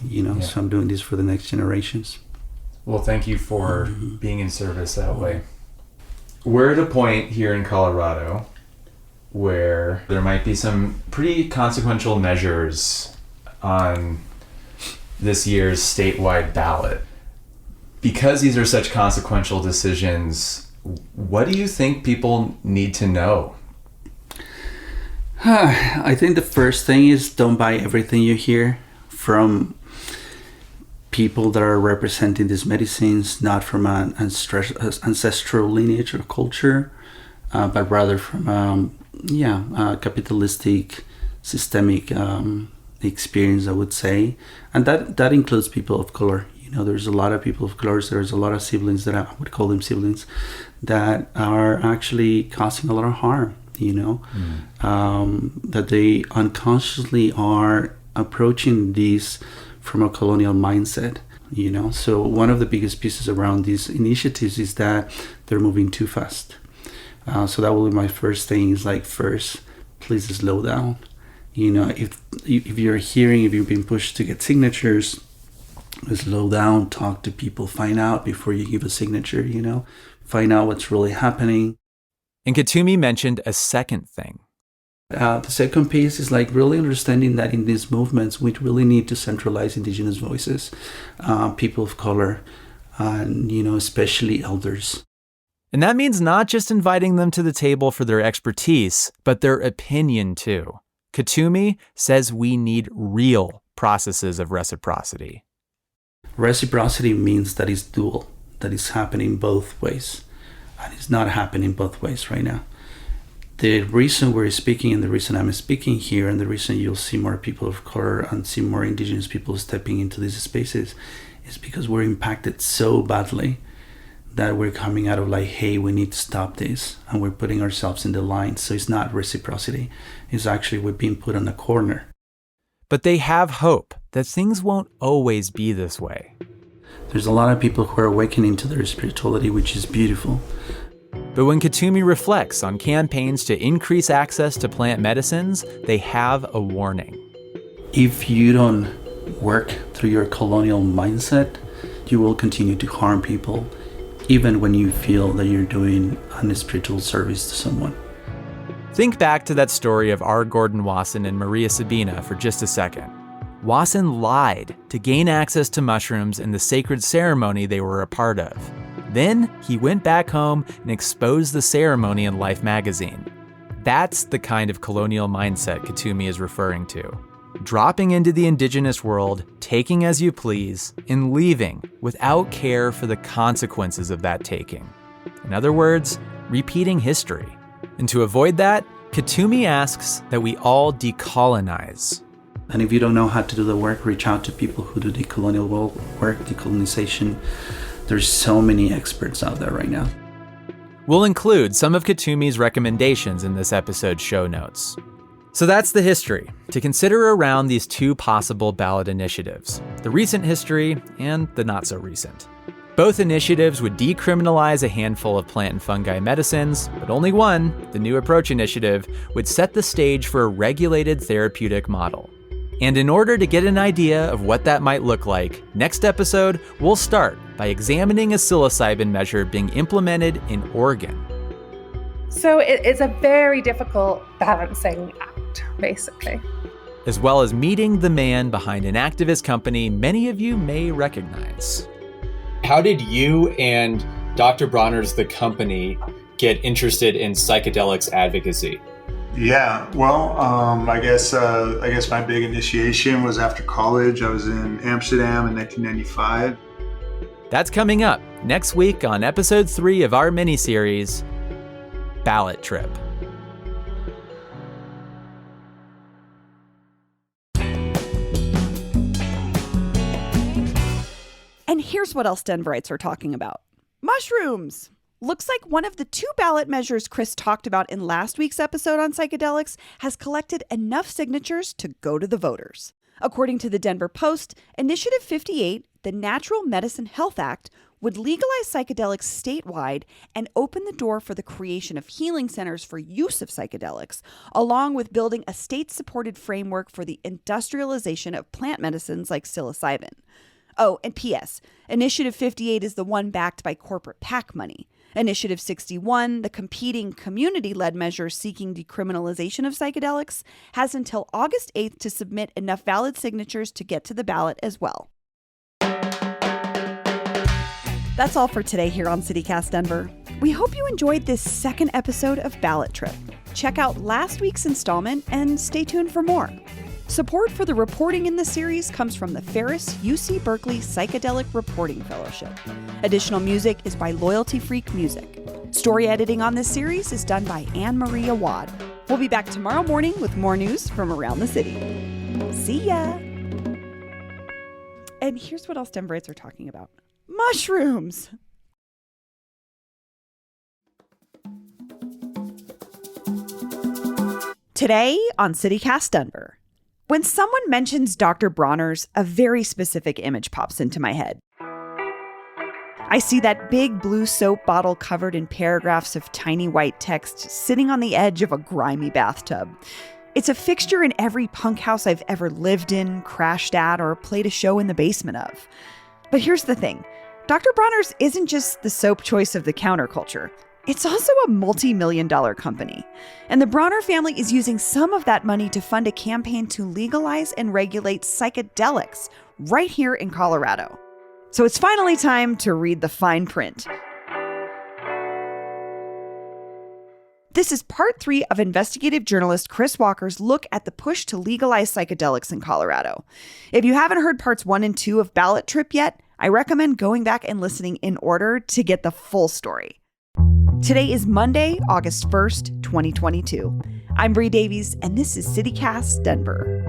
So I'm doing this for the next generations. Well, thank you for being in service that way. We're at a point here in Colorado where there might be some pretty consequential measures on this year's statewide ballot. Because these are such consequential decisions, what do you think people need to know? I think the first thing is don't buy everything you hear from people that are representing these medicines, not from an ancestral lineage or culture, but rather from a capitalistic, systemic experience, I would say. And that includes people of color. There's a lot of people of color, there's a lot of siblings that I would call them siblings that are actually causing a lot of harm, that they unconsciously are approaching these from a colonial mindset, So one of the biggest pieces around these initiatives is that they're moving too fast. So that will be my first thing is first, please slow down. If you're hearing, if you've been pushed to get signatures, slow down, talk to people, find out before you give a signature, find out what's really happening. And Katumi mentioned a second thing. The second piece is really understanding that in these movements, we really need to centralize indigenous voices, people of color, and, especially elders. And that means not just inviting them to the table for their expertise, but their opinion too. Katumi says we need real processes of reciprocity. Reciprocity means that it's dual, that it's happening both ways. And it's not happening both ways right now. The reason we're speaking and the reason I'm speaking here and the reason you'll see more people of color and see more indigenous people stepping into these spaces is because we're impacted so badly that we're coming out of like, hey, we need to stop this, and we're putting ourselves in the line. So it's not reciprocity. It's actually we're being put on a corner. But they have hope that things won't always be this way. There's a lot of people who are awakening to their spirituality, which is beautiful. But when Kuthumi reflects on campaigns to increase access to plant medicines, they have a warning. If you don't work through your colonial mindset, you will continue to harm people, even when you feel that you're doing a spiritual service to someone. Think back to that story of R. Gordon Wasson and Maria Sabina for just a second. Wasson lied to gain access to mushrooms in the sacred ceremony they were a part of. Then he went back home and exposed the ceremony in Life magazine. That's the kind of colonial mindset Kuthumi is referring to. Dropping into the indigenous world, taking as you please, and leaving without care for the consequences of that taking. In other words, repeating history. And to avoid that, Kuthumi asks that we all decolonize. And if you don't know how to do the work, reach out to people who do decolonial work, decolonization. There's so many experts out there right now. We'll include some of Kuthumi's recommendations in this episode's show notes. So that's the history to consider around these two possible ballot initiatives, the recent history and the not so recent. Both initiatives would decriminalize a handful of plant and fungi medicines, but only one, the New Approach Initiative, would set the stage for a regulated therapeutic model. And in order to get an idea of what that might look like, next episode, we'll start by examining a psilocybin measure being implemented in Oregon. So it's a very difficult balancing act, basically. As well as meeting the man behind an activist company many of you may recognize. How did you and Dr. Bronner's The Company get interested in psychedelics advocacy? Yeah, well, I guess my big initiation was after college. I was in Amsterdam in 1995. That's coming up next week on episode 3 of our miniseries, BallotTrip. And here's what else Denverites are talking about. Mushrooms! Looks like one of the 2 ballot measures Chris talked about in last week's episode on psychedelics has collected enough signatures to go to the voters. According to the Denver Post, Initiative 58, the Natural Medicine Health Act, would legalize psychedelics statewide and open the door for the creation of healing centers for use of psychedelics, along with building a state-supported framework for the industrialization of plant medicines like psilocybin. Oh, and P.S., Initiative 58 is the one backed by corporate PAC money. Initiative 61, the competing community-led measure seeking decriminalization of psychedelics, has until August 8th to submit enough valid signatures to get to the ballot as well. That's all for today here on CityCast Denver. We hope you enjoyed this second episode of BallotTrip. Check out last week's installment and stay tuned for more. Support for the reporting in the series comes from the Ferris UC Berkeley Psychedelic Reporting Fellowship. Additional music is by Loyalty Freak Music. Story editing on this series is done by Anne-Marie Awad. We'll be back tomorrow morning with more news from around the city. See ya! And here's what else Denverites are talking about. Mushrooms! Today on CityCast Denver. When someone mentions Dr. Bronner's, a very specific image pops into my head. I see that big blue soap bottle covered in paragraphs of tiny white text sitting on the edge of a grimy bathtub. It's a fixture in every punk house I've ever lived in, crashed at, or played a show in the basement of. But here's the thing. Dr. Bronner's isn't just the soap choice of the counterculture. It's also a multi-million-dollar company. And the Bronner family is using some of that money to fund a campaign to legalize and regulate psychedelics right here in Colorado. So it's finally time to read the fine print. This is part 3 of investigative journalist Chris Walker's look at the push to legalize psychedelics in Colorado. If you haven't heard parts 1 and 2 of BallotTrip yet, I recommend going back and listening in order to get the full story. Today is Monday, August 1st, 2022. I'm Bree Davies, and this is CityCast Denver.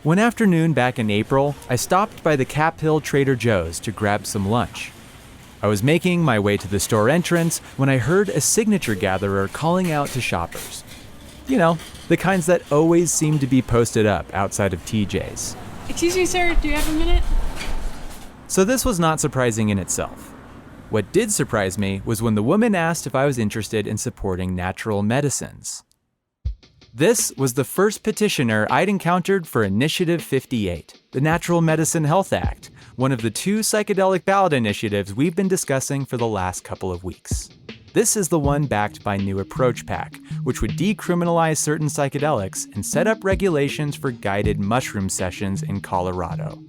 One afternoon back in April, I stopped by the Cap Hill Trader Joe's to grab some lunch. I was making my way to the store entrance when I heard a signature gatherer calling out to shoppers. You know, the kinds that always seem to be posted up outside of TJ's. Excuse me, sir, do you have a minute? So this was not surprising in itself. What did surprise me was when the woman asked if I was interested in supporting natural medicines. This was the first petitioner I'd encountered for Initiative 58, the Natural Medicine Health Act, one of the two psychedelic ballot initiatives we've been discussing for the last couple of weeks. This is the one backed by New Approach PAC, which would decriminalize certain psychedelics and set up regulations for guided mushroom sessions in Colorado.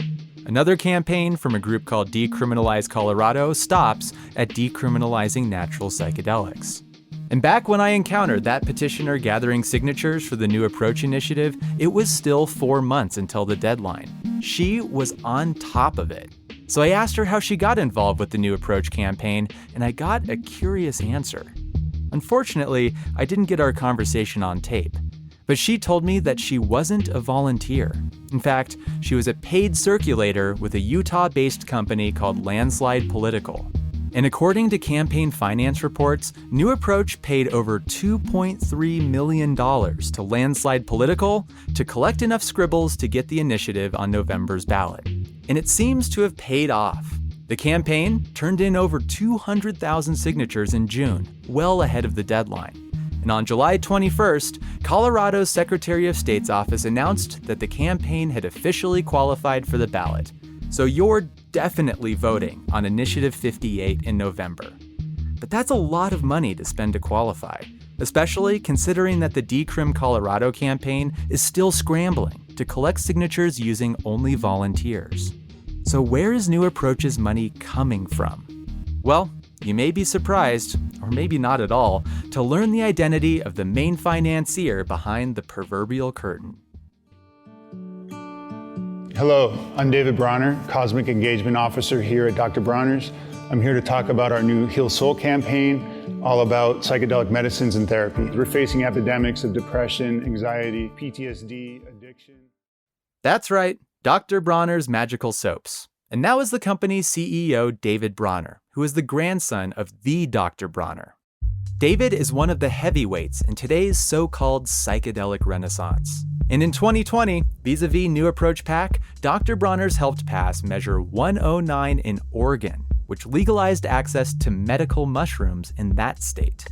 Another campaign from a group called Decriminalize Colorado stops at decriminalizing natural psychedelics. And back when I encountered that petitioner gathering signatures for the New Approach initiative, it was still 4 months until the deadline. She was on top of it. So I asked her how she got involved with the New Approach campaign, and I got a curious answer. Unfortunately, I didn't get our conversation on tape, but she told me that she wasn't a volunteer. In fact, she was a paid circulator with a Utah-based company called Landslide Political. And according to campaign finance reports, New Approach paid over $2.3 million to Landslide Political to collect enough scribbles to get the initiative on November's ballot. And it seems to have paid off. The campaign turned in over 200,000 signatures in June, well ahead of the deadline. And on July 21st, Colorado's Secretary of State's office announced that the campaign had officially qualified for the ballot. So you're definitely voting on Initiative 58 in November. But that's a lot of money to spend to qualify, especially considering that the Decrim Colorado campaign is still scrambling to collect signatures using only volunteers. So where is New Approach's money coming from? Well, you may be surprised, or maybe not at all, to learn the identity of the main financier behind the proverbial curtain. Hello, I'm David Bronner, Cosmic Engagement Officer here at Dr. Bronner's. I'm here to talk about our new Heal Soul campaign, all about psychedelic medicines and therapy. We're facing epidemics of depression, anxiety, PTSD, addiction. That's right, Dr. Bronner's Magical Soaps. And now is the company's CEO, David Bronner, who is the grandson of the Dr. Bronner. David is one of the heavyweights in today's so-called psychedelic renaissance. And in 2020, vis-a-vis New Approach PAC, Dr. Bronner's helped pass Measure 109 in Oregon, which legalized access to medical mushrooms in that state.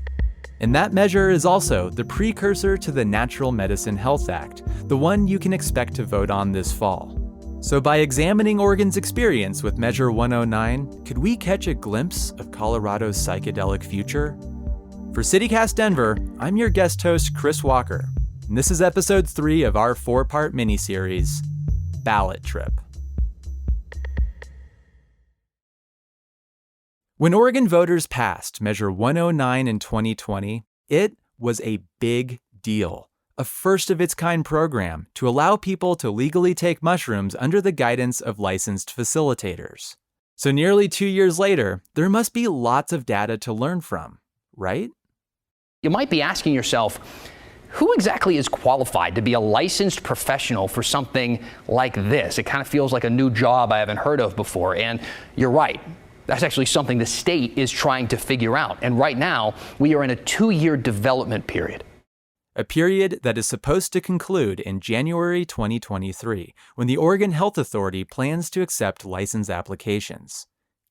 And that measure is also the precursor to the Natural Medicine Health Act, the one you can expect to vote on this fall. So by examining Oregon's experience with Measure 109, could we catch a glimpse of Colorado's psychedelic future? For CityCast Denver, I'm your guest host, Chris Walker, and this is episode 3 of our 4-part miniseries, BallotTrip. When Oregon voters passed Measure 109 in 2020, it was a big deal. A first-of-its-kind program to allow people to legally take mushrooms under the guidance of licensed facilitators. So nearly 2 years later, there must be lots of data to learn from, right? You might be asking yourself, who exactly is qualified to be a licensed professional for something like this? It kind of feels like a new job I haven't heard of before, and you're right. That's actually something the state is trying to figure out. And right now, we are in a 2-year development period. A period that is supposed to conclude in January 2023, when the Oregon Health Authority plans to accept license applications.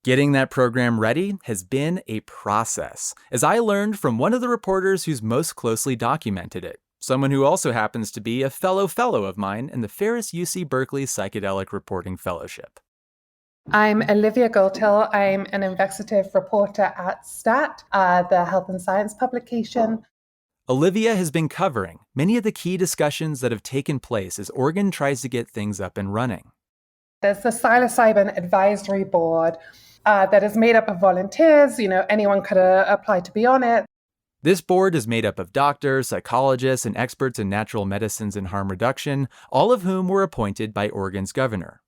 Getting that program ready has been a process, as I learned from one of the reporters who's most closely documented it, someone who also happens to be a fellow of mine in the Ferris UC Berkeley Psychedelic Reporting Fellowship. I'm Olivia Goldhill. I'm an investigative reporter at STAT, the Health and Science publication. Olivia has been covering many of the key discussions that have taken place as Oregon tries to get things up and running. There's the Psilocybin Advisory Board that is made up of volunteers. You know, anyone could apply to be on it. This board is made up of doctors, psychologists, and experts in natural medicines and harm reduction, all of whom were appointed by Oregon's governor.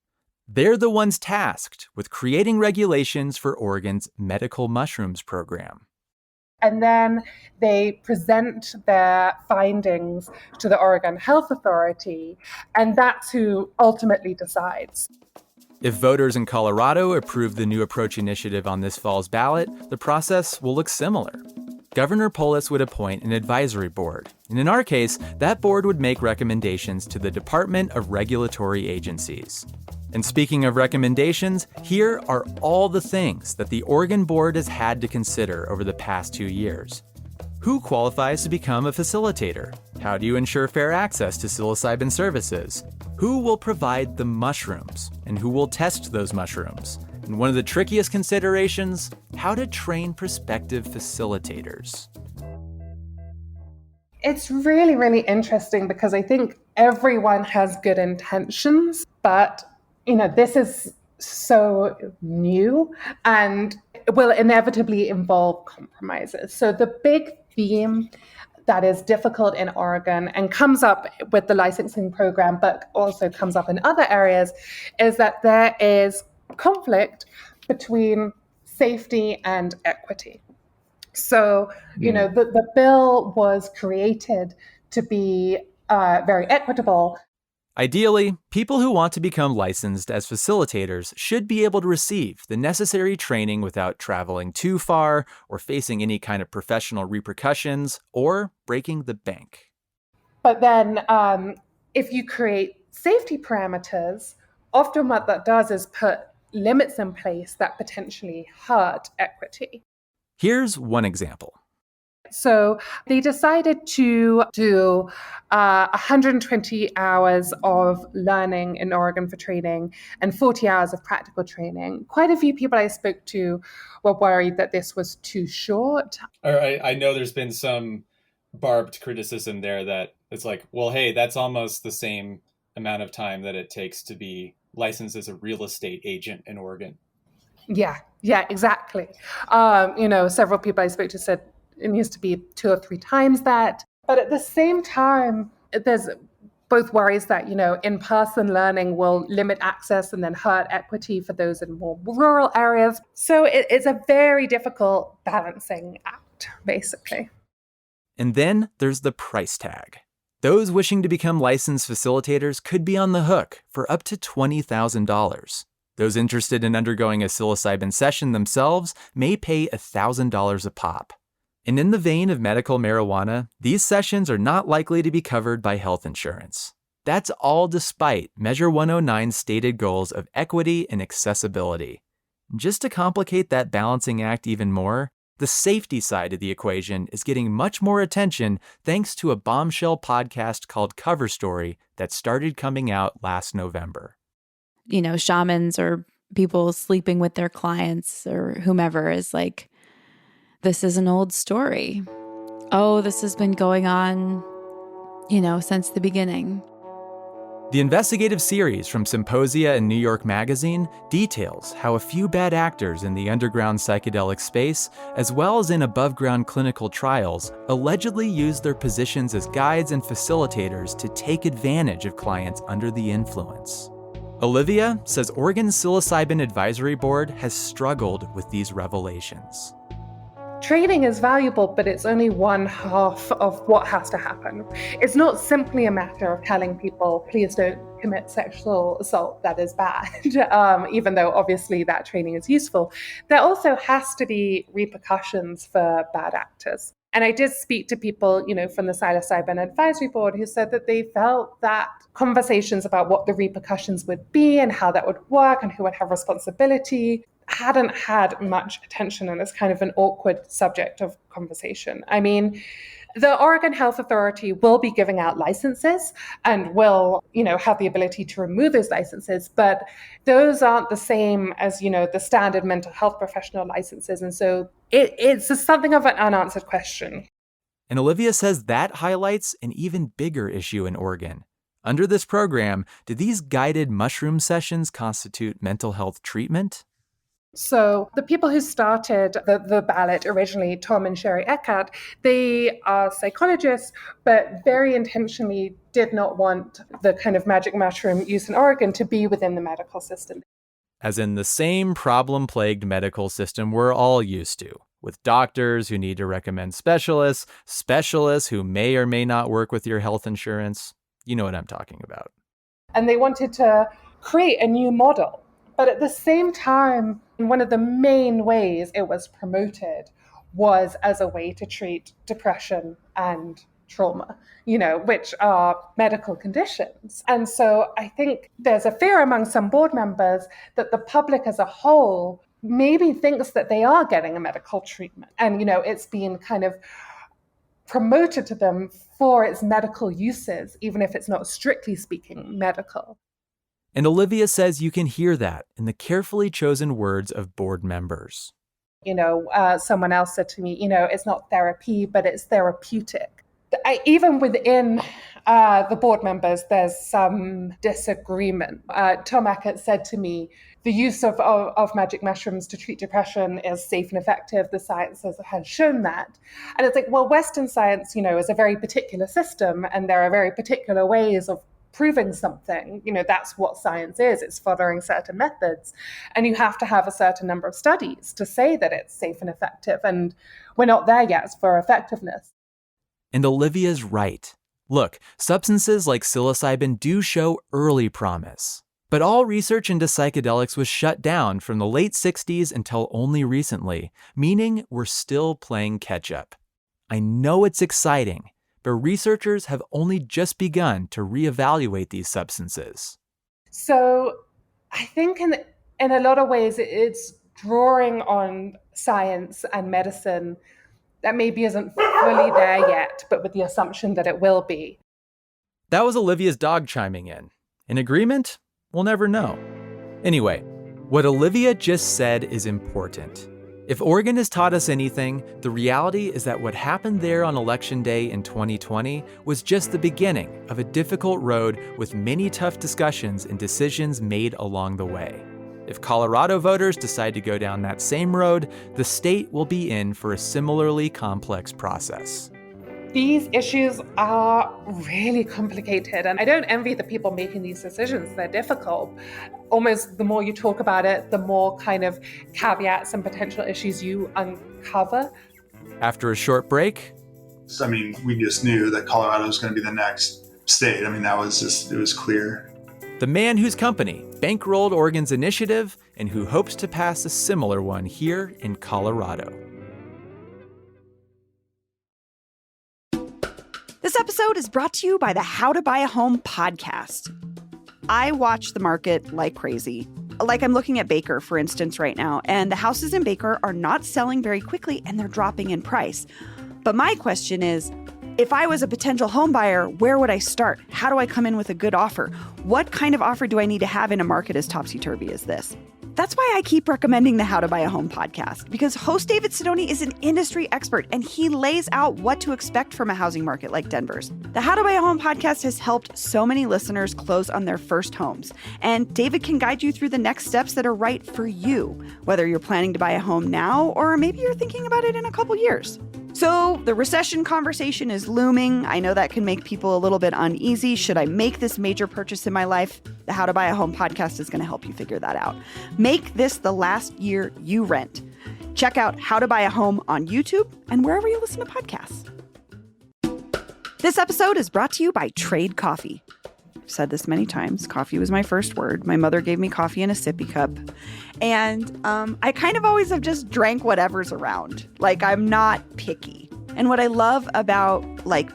They're the ones tasked with creating regulations for Oregon's medical mushrooms program. And then they present their findings to the Oregon Health Authority, and that's who ultimately decides. If voters in Colorado approve the new approach initiative on this fall's ballot, the process will look similar. Governor Polis would appoint an advisory board, and in our case, that board would make recommendations to the Department of Regulatory Agencies. And speaking of recommendations, here are all the things that the Oregon board has had to consider over the past 2 years. Who qualifies to become a facilitator? How do you ensure fair access to psilocybin services? Who will provide the mushrooms? And who will test those mushrooms? And one of the trickiest considerations, how to train prospective facilitators. It's really, really interesting because I think everyone has good intentions, but this is so new and will inevitably involve compromises. So the big theme that is difficult in Oregon and comes up with the licensing program, but also comes up in other areas, is that there is conflict between safety and equity. So, the bill was created to be very equitable. Ideally, people who want to become licensed as facilitators should be able to receive the necessary training without traveling too far or facing any kind of professional repercussions or breaking the bank. But then if you create safety parameters, often what that does is put limits in place that potentially hurt equity. Here's one example. So they decided to do 120 hours of learning in Oregon for training and 40 hours of practical training. Quite a few people I spoke to were worried that this was too short. I know there's been some barbed criticism there that it's like, well, hey, that's almost the same amount of time that it takes to be licensed as a real estate agent in Oregon. Yeah, exactly. Several people I spoke to said it needs to be 2 or 3 times that. But at the same time, there's both worries that, in-person learning will limit access and then hurt equity for those in more rural areas. So it's a very difficult balancing act, basically. And then there's the price tag. Those wishing to become licensed facilitators could be on the hook for up to $20,000. Those interested in undergoing a psilocybin session themselves may pay $1,000 a pop. And in the vein of medical marijuana, these sessions are not likely to be covered by health insurance. That's all despite Measure 109's stated goals of equity and accessibility. Just to complicate that balancing act even more, the safety side of the equation is getting much more attention thanks to a bombshell podcast called Cover Story that started coming out last November. Shamans or people sleeping with their clients or whomever is like, this is an old story. Oh, this has been going on, since the beginning. The investigative series from Symposia and New York Magazine details how a few bad actors in the underground psychedelic space, as well as in above-ground clinical trials, allegedly used their positions as guides and facilitators to take advantage of clients under the influence. Olivia says Oregon's Psilocybin Advisory Board has struggled with these revelations. Training is valuable, but it's only one half of what has to happen. It's not simply a matter of telling people, please don't commit sexual assault, that is bad, even though obviously that training is useful. There also has to be repercussions for bad actors. And I did speak to people, from the Psilocybin Advisory Board who said that they felt that conversations about what the repercussions would be and how that would work and who would have responsibility hadn't had much attention, and it's kind of an awkward subject of conversation. I mean, the Oregon Health Authority will be giving out licenses and will, have the ability to remove those licenses, but those aren't the same as, the standard mental health professional licenses. And so it's something of an unanswered question. And Olivia says that highlights an even bigger issue in Oregon. Under this program, do these guided mushroom sessions constitute mental health treatment? So the people who started the ballot originally, Tom and Sherry Eckert, they are psychologists, but very intentionally did not want the kind of magic mushroom use in Oregon to be within the medical system. As in the same problem-plagued medical system we're all used to, with doctors who need to recommend specialists, specialists who may or may not work with your health insurance. You know what I'm talking about. And they wanted to create a new model. But at the same time, one of the main ways it was promoted was as a way to treat depression and trauma, which are medical conditions. And so I think there's a fear among some board members that the public as a whole maybe thinks that they are getting a medical treatment. And, it's being kind of promoted to them for its medical uses, even if it's not strictly speaking medical. And Olivia says you can hear that in the carefully chosen words of board members. Someone else said to me, it's not therapy, but it's therapeutic. Even within the board members, there's some disagreement. Tom Eckert said to me, the use of magic mushrooms to treat depression is safe and effective. The science has shown that. And it's like, well, Western science, is a very particular system, and there are very particular ways of proving something. That's what science is. It's following certain methods. And you have to have a certain number of studies to say that it's safe and effective. And we're not there yet for effectiveness. And Olivia's right. Look, substances like psilocybin do show early promise. But all research into psychedelics was shut down from the late 60s until only recently, meaning we're still playing catch up. I know it's exciting, but researchers have only just begun to reevaluate these substances. So I think in a lot of ways, it's drawing on science and medicine that maybe isn't fully there yet, but with the assumption that it will be. That was Olivia's dog chiming in. In agreement? We'll never know. Anyway, what Olivia just said is important. If Oregon has taught us anything, the reality is that what happened there on Election Day in 2020 was just the beginning of a difficult road with many tough discussions and decisions made along the way. If Colorado voters decide to go down that same road, the state will be in for a similarly complex process. These issues are really complicated, and I don't envy the people making these decisions. They're difficult. Almost the more you talk about it, the more kind of caveats and potential issues you uncover. After a short break, we just knew that Colorado was going to be the next state. That was it was clear. The man whose company bankrolled Oregon's initiative and who hopes to pass a similar one here in Colorado. This episode is brought to you by the How to Buy a Home podcast. I watch the market like crazy. Like I'm looking at Baker, for instance, right now, and the houses in Baker are not selling very quickly and they're dropping in price. But my question is, if I was a potential home buyer, where would I start? How do I come in with a good offer? What kind of offer do I need to have in a market as topsy-turvy as this? That's why I keep recommending the How to Buy a Home podcast, because host David Sidoni is an industry expert and he lays out what to expect from a housing market like Denver's. The How to Buy a Home podcast has helped so many listeners close on their first homes, and David can guide you through the next steps that are right for you, whether you're planning to buy a home now or maybe you're thinking about it in a couple years. So the recession conversation is looming. I know that can make people a little bit uneasy. Should I make this major purchase in my life? The How to Buy a Home podcast is going to help you figure that out. Make this the last year you rent. Check out How to Buy a Home on YouTube and wherever you listen to podcasts. This episode is brought to you by Trade Coffee. I've said this many times. Coffee was my first word. My mother gave me coffee in a sippy cup. And I kind of always have just drank whatever's around. Like, I'm not picky. And what I love about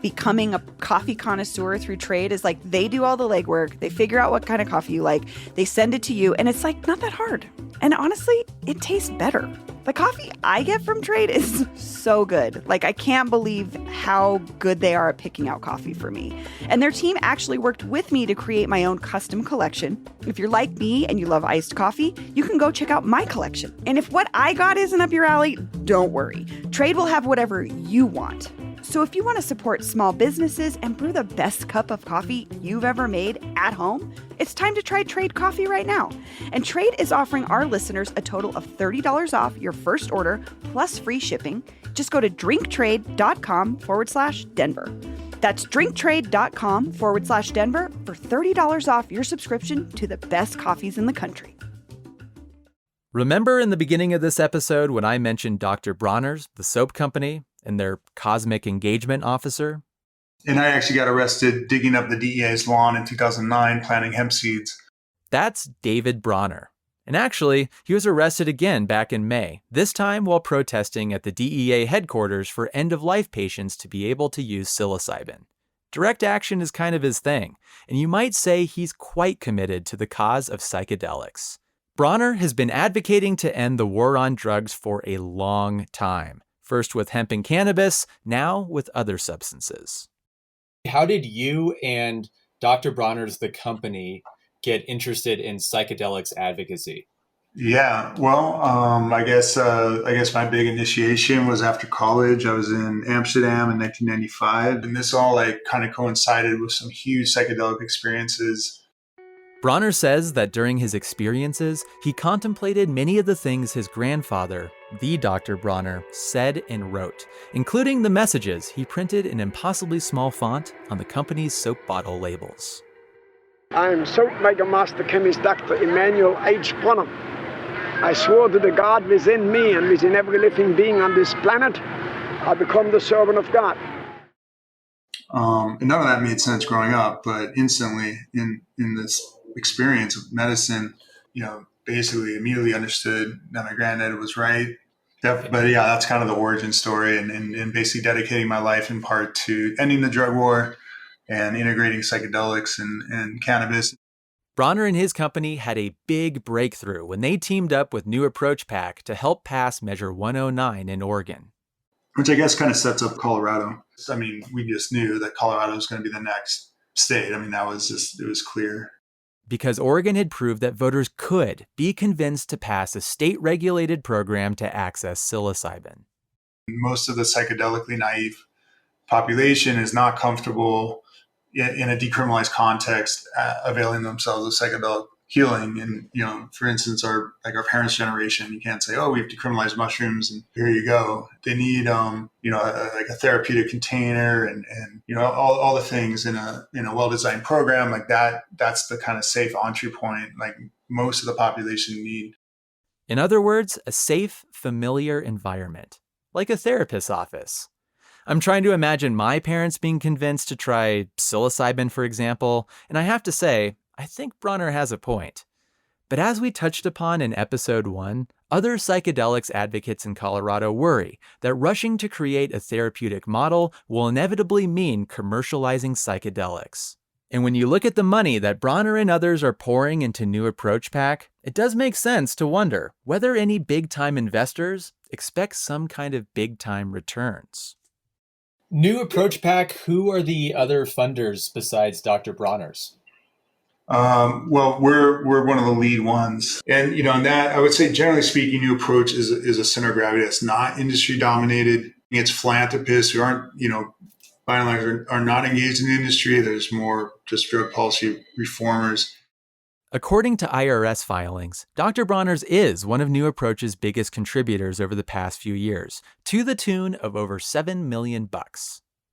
becoming a coffee connoisseur through Trade is they do all the legwork. They figure out what kind of coffee you like. They send it to you and it's not that hard. And honestly, it tastes better. The coffee I get from Trade is so good. I can't believe how good they are at picking out coffee for me. And their team actually worked with me to create my own custom collection. If you're like me and you love iced coffee, you can go check out my collection. And if what I got isn't up your alley, don't worry. Trade will have whatever you want. So if you want to support small businesses and brew the best cup of coffee you've ever made at home, it's time to try Trade Coffee right now. And Trade is offering our listeners a total of $30 off your first order plus free shipping. Just go to drinktrade.com/Denver. That's drinktrade.com/Denver for $30 off your subscription to the best coffees in the country. Remember in the beginning of this episode when I mentioned Dr. Bronner's, the soap company, and their cosmic engagement officer? And I actually got arrested digging up the DEA's lawn in 2009 planting hemp seeds. That's David Bronner. And actually, he was arrested again back in May, this time while protesting at the DEA headquarters for end-of-life patients to be able to use psilocybin. Direct action is kind of his thing, and you might say he's quite committed to the cause of psychedelics. Bronner has been advocating to end the war on drugs for a long time, first with hemp and cannabis, now with other substances. How did you and Dr. Bronner's, the company, get interested in psychedelics advocacy? Yeah, well, I guess my big initiation was after college. I was in Amsterdam in 1995, and this all kind of coincided with some huge psychedelic experiences. Bronner says that during his experiences, he contemplated many of the things his grandfather, the Dr. Bronner, said and wrote, including the messages he printed in impossibly small font on the company's soap bottle labels. I am soap maker master chemist Dr. Emmanuel H. Bronner. I swore to the God within me and within every living being on this planet, I become the servant of God. And none of that made sense growing up, but instantly in this experience of medicine, basically immediately understood that my granddad was right. But yeah, that's kind of the origin story and basically dedicating my life in part to ending the drug war and integrating psychedelics and cannabis. Bronner and his company had a big breakthrough when they teamed up with New Approach PAC to help pass Measure 109 in Oregon. Which I guess kind of sets up Colorado. I mean, we just knew that Colorado was going to be the next state. I mean, it was clear. Because Oregon had proved that voters could be convinced to pass a state-regulated program to access psilocybin. Most of the psychedelically naive population is not comfortable in a decriminalized context availing themselves of psychedelic healing. And, for instance, our parents' generation, you can't say, oh, we've decriminalized mushrooms and here you go. They need, a therapeutic container and all the things in a well-designed program like that. That's the kind of safe entry point like most of the population need. In other words, a safe, familiar environment, like a therapist's office. I'm trying to imagine my parents being convinced to try psilocybin, for example, and I have to say, I think Bronner has a point. But as we touched upon in episode 1, other psychedelics advocates in Colorado worry that rushing to create a therapeutic model will inevitably mean commercializing psychedelics. And when you look at the money that Bronner and others are pouring into New Approach PAC, it does make sense to wonder whether any big-time investors expect some kind of big-time returns. New Approach PAC, who are the other funders besides Dr. Bronner's? Well, we're one of the lead ones. And, on that, I would say, generally speaking, New Approach is a center of gravity that's not industry dominated. It's philanthropists who aren't, by and large, are not engaged in the industry. There's more just drug policy reformers. According to IRS filings, Dr. Bronner's is one of New Approach's biggest contributors over the past few years, to the tune of over $7 million.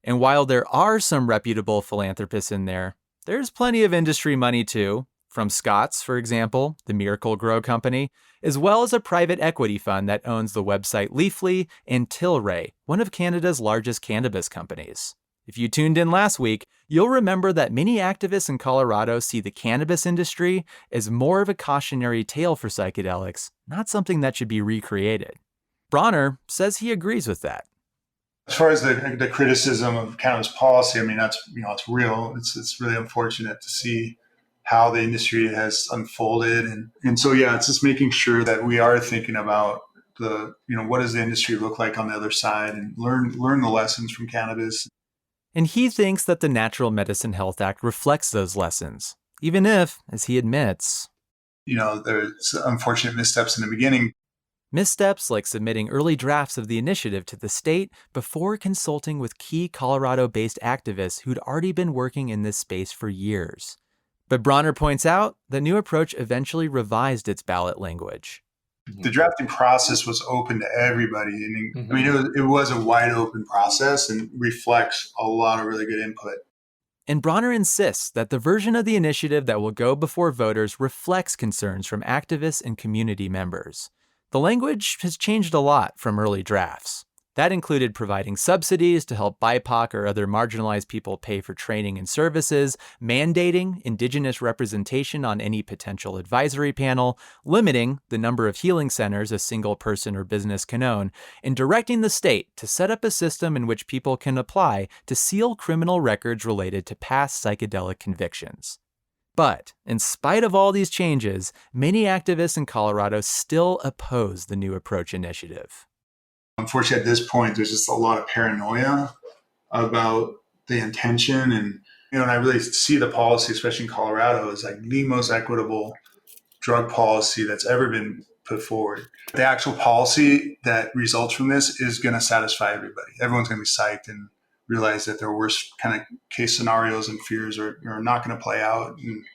And while there are some reputable philanthropists in there, there's plenty of industry money too, from Scott's, for example, the Miracle Grow Company, as well as a private equity fund that owns the website Leafly and Tilray, one of Canada's largest cannabis companies. If you tuned in last week, you'll remember that many activists in Colorado see the cannabis industry as more of a cautionary tale for psychedelics, not something that should be recreated. Bronner says he agrees with that. As far as the criticism of cannabis policy, I mean, that's, it's real. It's really unfortunate to see how the industry has unfolded. And so, yeah, it's just making sure that we are thinking about what does the industry look like on the other side and learn the lessons from cannabis. And he thinks that the Natural Medicine Health Act reflects those lessons, even if, as he admits, there's unfortunate missteps in the beginning. Missteps like submitting early drafts of the initiative to the state before consulting with key Colorado-based activists who'd already been working in this space for years. But Bronner points out the new approach eventually revised its ballot language. The drafting process was open to everybody. And I mean, it was a wide open process and reflects a lot of really good input. And Bronner insists that the version of the initiative that will go before voters reflects concerns from activists and community members. The language has changed a lot from early drafts. That included providing subsidies to help BIPOC or other marginalized people pay for training and services, mandating Indigenous representation on any potential advisory panel, limiting the number of healing centers a single person or business can own, and directing the state to set up a system in which people can apply to seal criminal records related to past psychedelic convictions. But in spite of all these changes, many activists in Colorado still oppose the new approach initiative. Unfortunately, at this point, there's just a lot of paranoia about the intention. And, and I really see the policy, especially in Colorado, as like the most equitable drug policy that's ever been put forward. The actual policy that results from this is going to satisfy everybody. Everyone's going to be psyched and realize that their worst kind of case scenarios and fears are not going to play out. And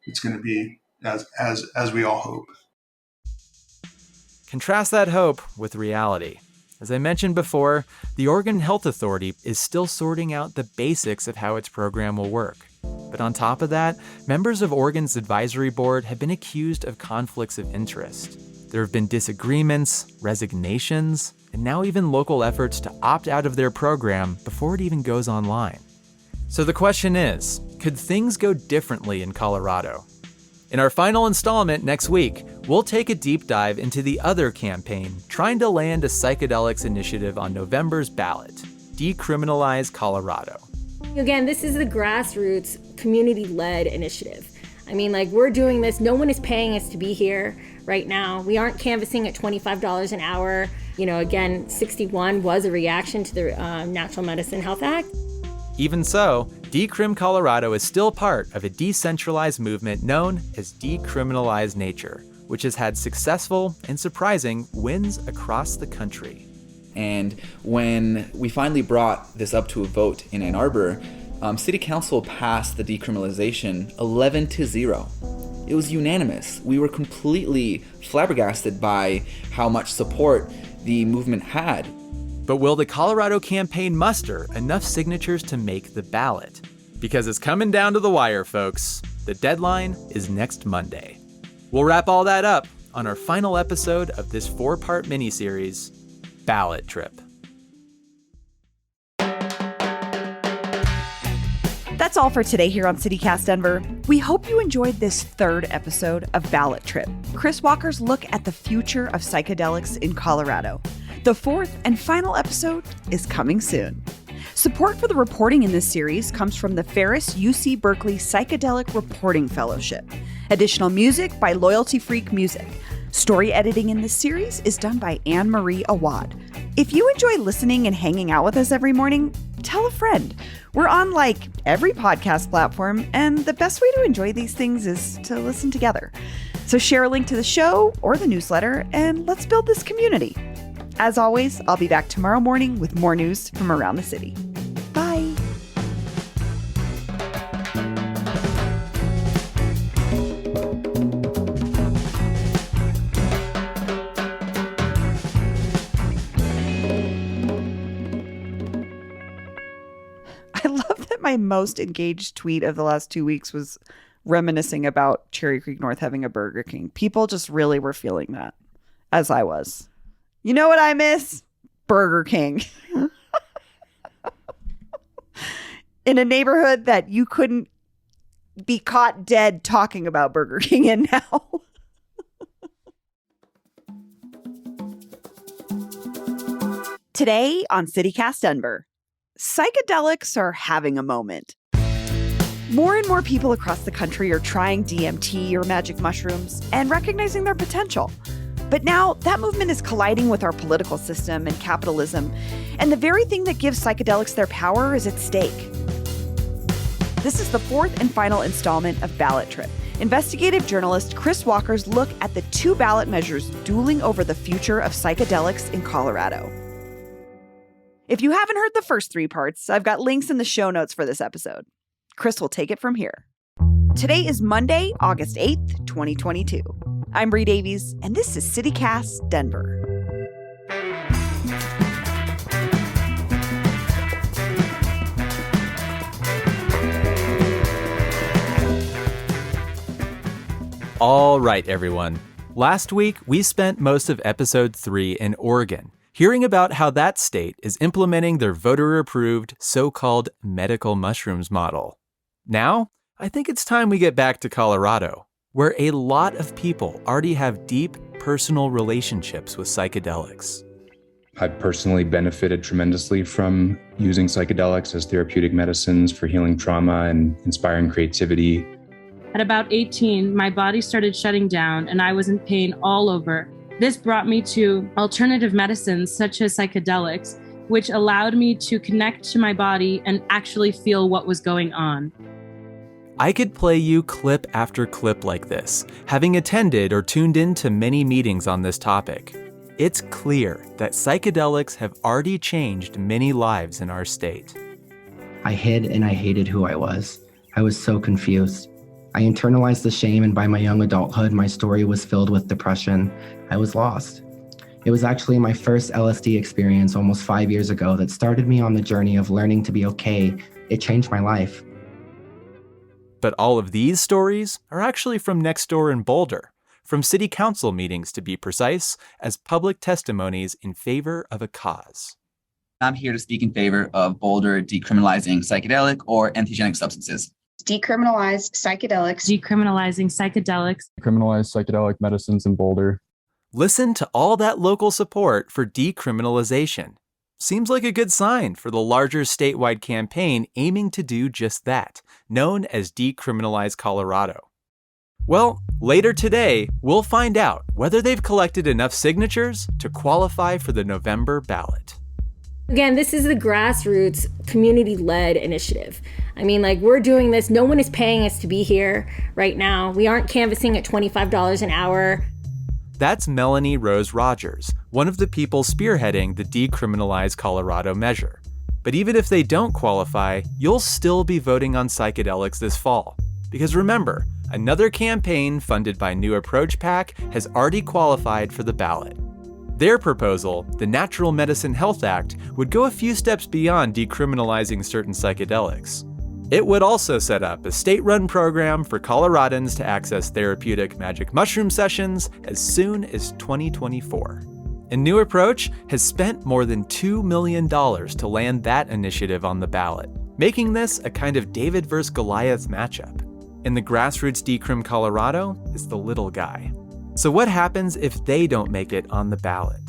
it's going to be as we all hope. Contrast that hope with reality. As I mentioned before, the Oregon Health Authority is still sorting out the basics of how its program will work. But on top of that, members of Oregon's advisory board have been accused of conflicts of interest. There have been disagreements, resignations, and now even local efforts to opt out of their program before it even goes online. So the question is, could things go differently in Colorado? In our final installment next week, we'll take a deep dive into the other campaign trying to land a psychedelics initiative on November's ballot, Decriminalize Colorado. Again, this is the grassroots, community-led initiative. I mean, like, we're doing this. No one is paying us to be here right now. We aren't canvassing at $25 an hour. You know, again, 61 was a reaction to the Natural Medicine Health Act. Even so, Decrim Colorado is still part of a decentralized movement known as Decriminalize Nature, which has had successful and surprising wins across the country. And when we finally brought this up to a vote in Ann Arbor, City Council passed the decriminalization 11-0. It was unanimous. We were completely flabbergasted by how much support the movement had. But will the Colorado campaign muster enough signatures to make the ballot? Because it's coming down to the wire, folks. The deadline is next Monday. We'll wrap all that up on our final episode of this 4-part miniseries, BallotTrip. That's all for today here on CityCast Denver. We hope you enjoyed this 3rd episode of BallotTrip, Chris Walker's look at the future of psychedelics in Colorado. The 4th and final episode is coming soon. Support for the reporting in this series comes from the Ferris UC Berkeley Psychedelic Reporting Fellowship. Additional music by Loyalty Freak Music. Story editing in this series is done by Anne-Marie Awad. If you enjoy listening and hanging out with us every morning, tell a friend. We're on like every podcast platform, and the best way to enjoy these things is to listen together. So share a link to the show or the newsletter, and let's build this community. As always, I'll be back tomorrow morning with more news from around the city. Bye. I love that my most engaged tweet of the last 2 weeks was reminiscing about Cherry Creek North having a Burger King. People just really were feeling that, as I was. You know what I miss? Burger King. In a neighborhood that you couldn't be caught dead talking about Burger King in now. Today on CityCast Denver, psychedelics are having a moment. More and more people across the country are trying DMT or magic mushrooms and recognizing their potential. But now that movement is colliding with our political system and capitalism, and the very thing that gives psychedelics their power is at stake. This is the 4th and final installment of BallotTrip, investigative journalist Chris Walker's look at the two ballot measures dueling over the future of psychedelics in Colorado. If you haven't heard the first 3 parts, I've got links in the show notes for this episode. Chris will take it from here. Today is Monday, August 8th, 2022. I'm Bree Davies, and this is CityCast Denver. All right, everyone. Last week, we spent most of episode 3 in Oregon, hearing about how that state is implementing their voter-approved so-called medical mushrooms model. Now, I think it's time we get back to Colorado, where a lot of people already have deep personal relationships with psychedelics. I've personally benefited tremendously from using psychedelics as therapeutic medicines for healing trauma and inspiring creativity. At about 18, my body started shutting down and I was in pain all over. This brought me to alternative medicines such as psychedelics, which allowed me to connect to my body and actually feel what was going on. I could play you clip after clip like this, having attended or tuned into many meetings on this topic. It's clear that psychedelics have already changed many lives in our state. I hid and I hated who I was. I was so confused. I internalized the shame, and by my young adulthood, my story was filled with depression. I was lost. It was actually my first LSD experience almost 5 years ago that started me on the journey of learning to be okay. It changed my life. But all of these stories are actually from next door in Boulder, from city council meetings to be precise, as public testimonies in favor of a cause. I'm here to speak in favor of Boulder decriminalizing psychedelic or entheogenic substances. Decriminalize psychedelics. Decriminalizing psychedelics. Decriminalize psychedelic medicines in Boulder. Listen to all that local support for decriminalization. Seems like a good sign for the larger statewide campaign aiming to do just that, known as Decriminalize Colorado. Well, later today, we'll find out whether they've collected enough signatures to qualify for the November ballot. Again, this is the grassroots, community-led initiative. I mean, like, we're doing this. No one is paying us to be here right now. We aren't canvassing at $25 an hour. That's Melanie Rose Rogers, one of the people spearheading the Decriminalize Colorado measure. But even if they don't qualify, you'll still be voting on psychedelics this fall. Because remember, another campaign funded by New Approach PAC has already qualified for the ballot. Their proposal, the Natural Medicine Health Act, would go a few steps beyond decriminalizing certain psychedelics. It would also set up a state-run program for Coloradans to access therapeutic magic mushroom sessions as soon as 2024. And New Approach has spent more than $2 million to land that initiative on the ballot, making this a kind of David versus Goliath matchup. And the grassroots Decrim Colorado is the little guy. So what happens if they don't make it on the ballot?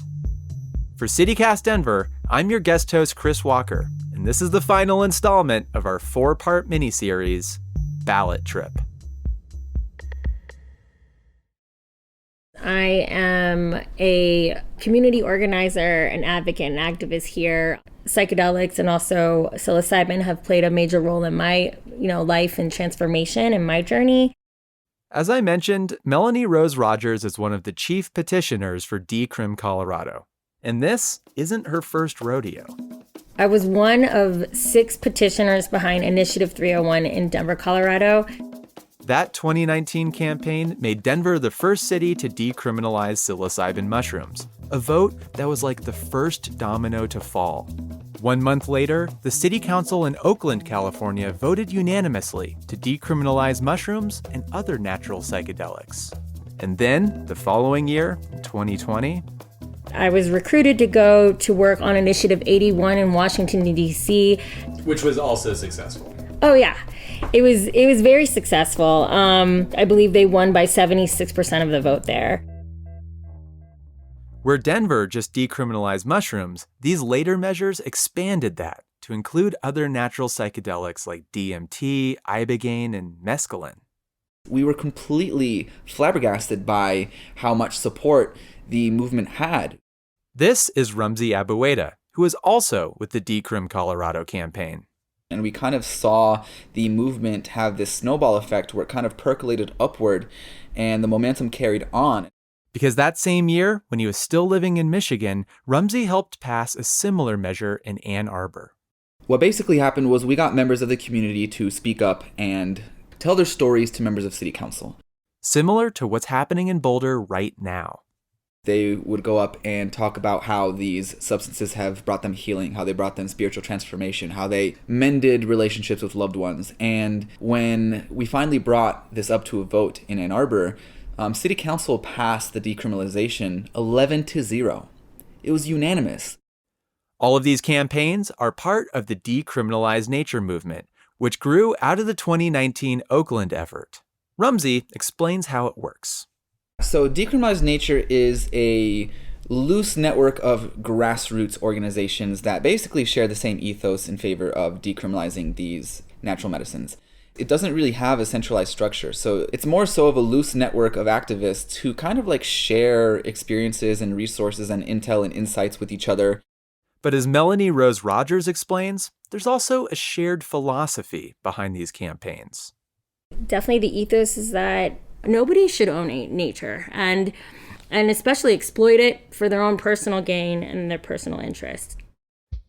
For CityCast Denver, I'm your guest host, Chris Walker, and this is the final installment of our 4-part miniseries, BallotTrip. I am a community organizer, an advocate, and activist here. Psychedelics and also psilocybin have played a major role in my, life and transformation and my journey. As I mentioned, Melanie Rose Rogers is one of the chief petitioners for Decrim Colorado. And this isn't her first rodeo. I was one of 6 petitioners behind Initiative 301 in Denver, Colorado. That 2019 campaign made Denver the first city to decriminalize psilocybin mushrooms, a vote that was like the first domino to fall. 1 month later, the city council in Oakland, California voted unanimously to decriminalize mushrooms and other natural psychedelics. And then, the following year, 2020, I was recruited to go to work on Initiative 81 in Washington, D.C. Which was also successful. Oh, yeah. It was very successful. I believe they won by 76% of the vote there. Where Denver just decriminalized mushrooms, these later measures expanded that to include other natural psychedelics like DMT, ibogaine, and mescaline. We were completely flabbergasted by how much support the movement had. This is Rumzi Abueda, who is also with the Decrim Colorado campaign. And we kind of saw the movement have this snowball effect where it kind of percolated upward and the momentum carried on. Because that same year, when he was still living in Michigan, Rumsey helped pass a similar measure in Ann Arbor. What basically happened was we got members of the community to speak up and tell their stories to members of city council. Similar to what's happening in Boulder right now. They would go up and talk about how these substances have brought them healing, how they brought them spiritual transformation, how they mended relationships with loved ones. And when we finally brought this up to a vote in Ann Arbor, city council passed the decriminalization 11-0. It was unanimous. All of these campaigns are part of the Decriminalize Nature movement, which grew out of the 2019 Oakland effort. Rumsey explains how it works. So Decriminalize Nature is a loose network of grassroots organizations that basically share the same ethos in favor of decriminalizing these natural medicines. It doesn't really have a centralized structure, so it's more so of a loose network of activists who kind of like share experiences and resources and intel and insights with each other. But as Melanie Rose Rogers explains, there's also a shared philosophy behind these campaigns. Definitely the ethos is that nobody should own nature and especially exploit it for their own personal gain and their personal interest.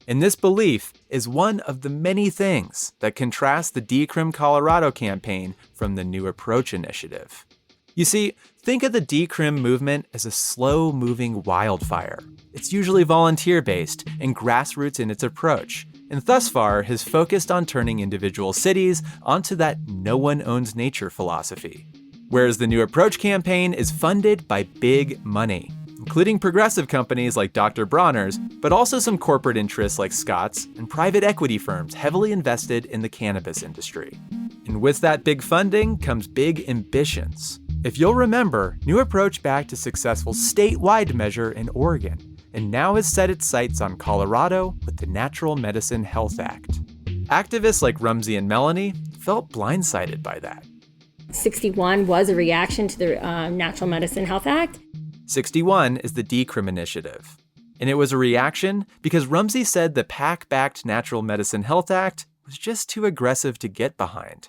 And this belief is one of the many things that contrast the Decrim Colorado campaign from the New Approach initiative. You see, think of the Decrim movement as a slow-moving wildfire. It's usually volunteer-based and grassroots in its approach, and thus far has focused on turning individual cities onto that no one owns nature philosophy. Whereas the New Approach campaign is funded by big money, including progressive companies like Dr. Bronner's, but also some corporate interests like Scott's and private equity firms heavily invested in the cannabis industry. And with that big funding comes big ambitions. If you'll remember, New Approach backed a successful statewide measure in Oregon, and now has set its sights on Colorado with the Natural Medicine Health Act. Activists like Rumsey and Melanie felt blindsided by that. 61 was a reaction to the Natural Medicine Health Act. 61 is the Decrim initiative. And it was a reaction because Rumsey said the PAC-backed Natural Medicine Health Act was just too aggressive to get behind.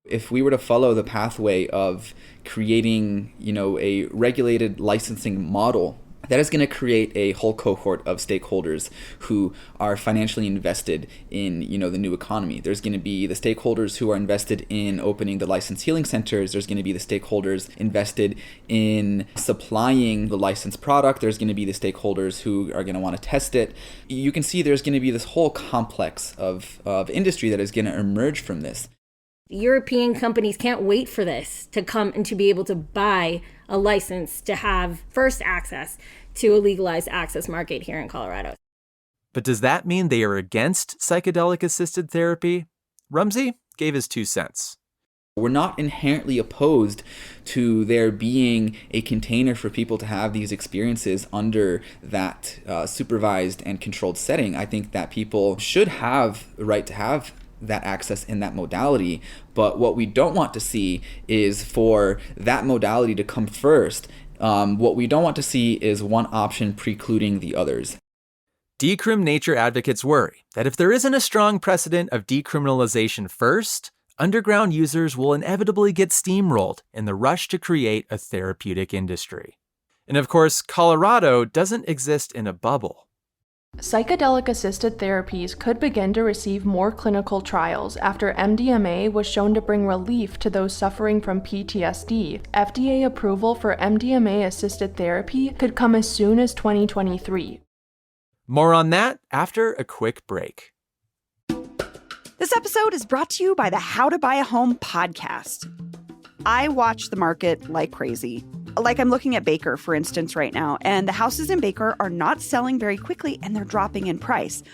If we were to follow the pathway of creating, a regulated licensing model, that is going to create a whole cohort of stakeholders who are financially invested in, the new economy. There's going to be the stakeholders who are invested in opening the licensed healing centers. There's going to be the stakeholders invested in supplying the licensed product. There's going to be the stakeholders who are going to want to test it. You can see there's going to be this whole complex of industry that is going to emerge from this. European companies can't wait for this to come and to be able to buy a license to have first access to a legalized access market here in Colorado. But does that mean they are against psychedelic-assisted therapy? Rumsey gave his 2 cents. We're not inherently opposed to there being a container for people to have these experiences under that supervised and controlled setting. I think that people should have the right to have that access in that modality. But what we don't want to see is for that modality to come first. What we don't want to see is one option precluding the others. Decrim nature advocates worry that if there isn't a strong precedent of decriminalization first, underground users will inevitably get steamrolled in the rush to create a therapeutic industry. And of course, Colorado doesn't exist in a bubble. Psychedelic-assisted therapies could begin to receive more clinical trials after MDMA was shown to bring relief to those suffering from PTSD. FDA approval for MDMA-assisted therapy could come as soon as 2023. More on that after a quick break. This episode is brought to you by the How to Buy a Home podcast. I watch the market like crazy. Like I'm looking at Baker, for instance, right now, and the houses in Baker are not selling very quickly and they're dropping in price.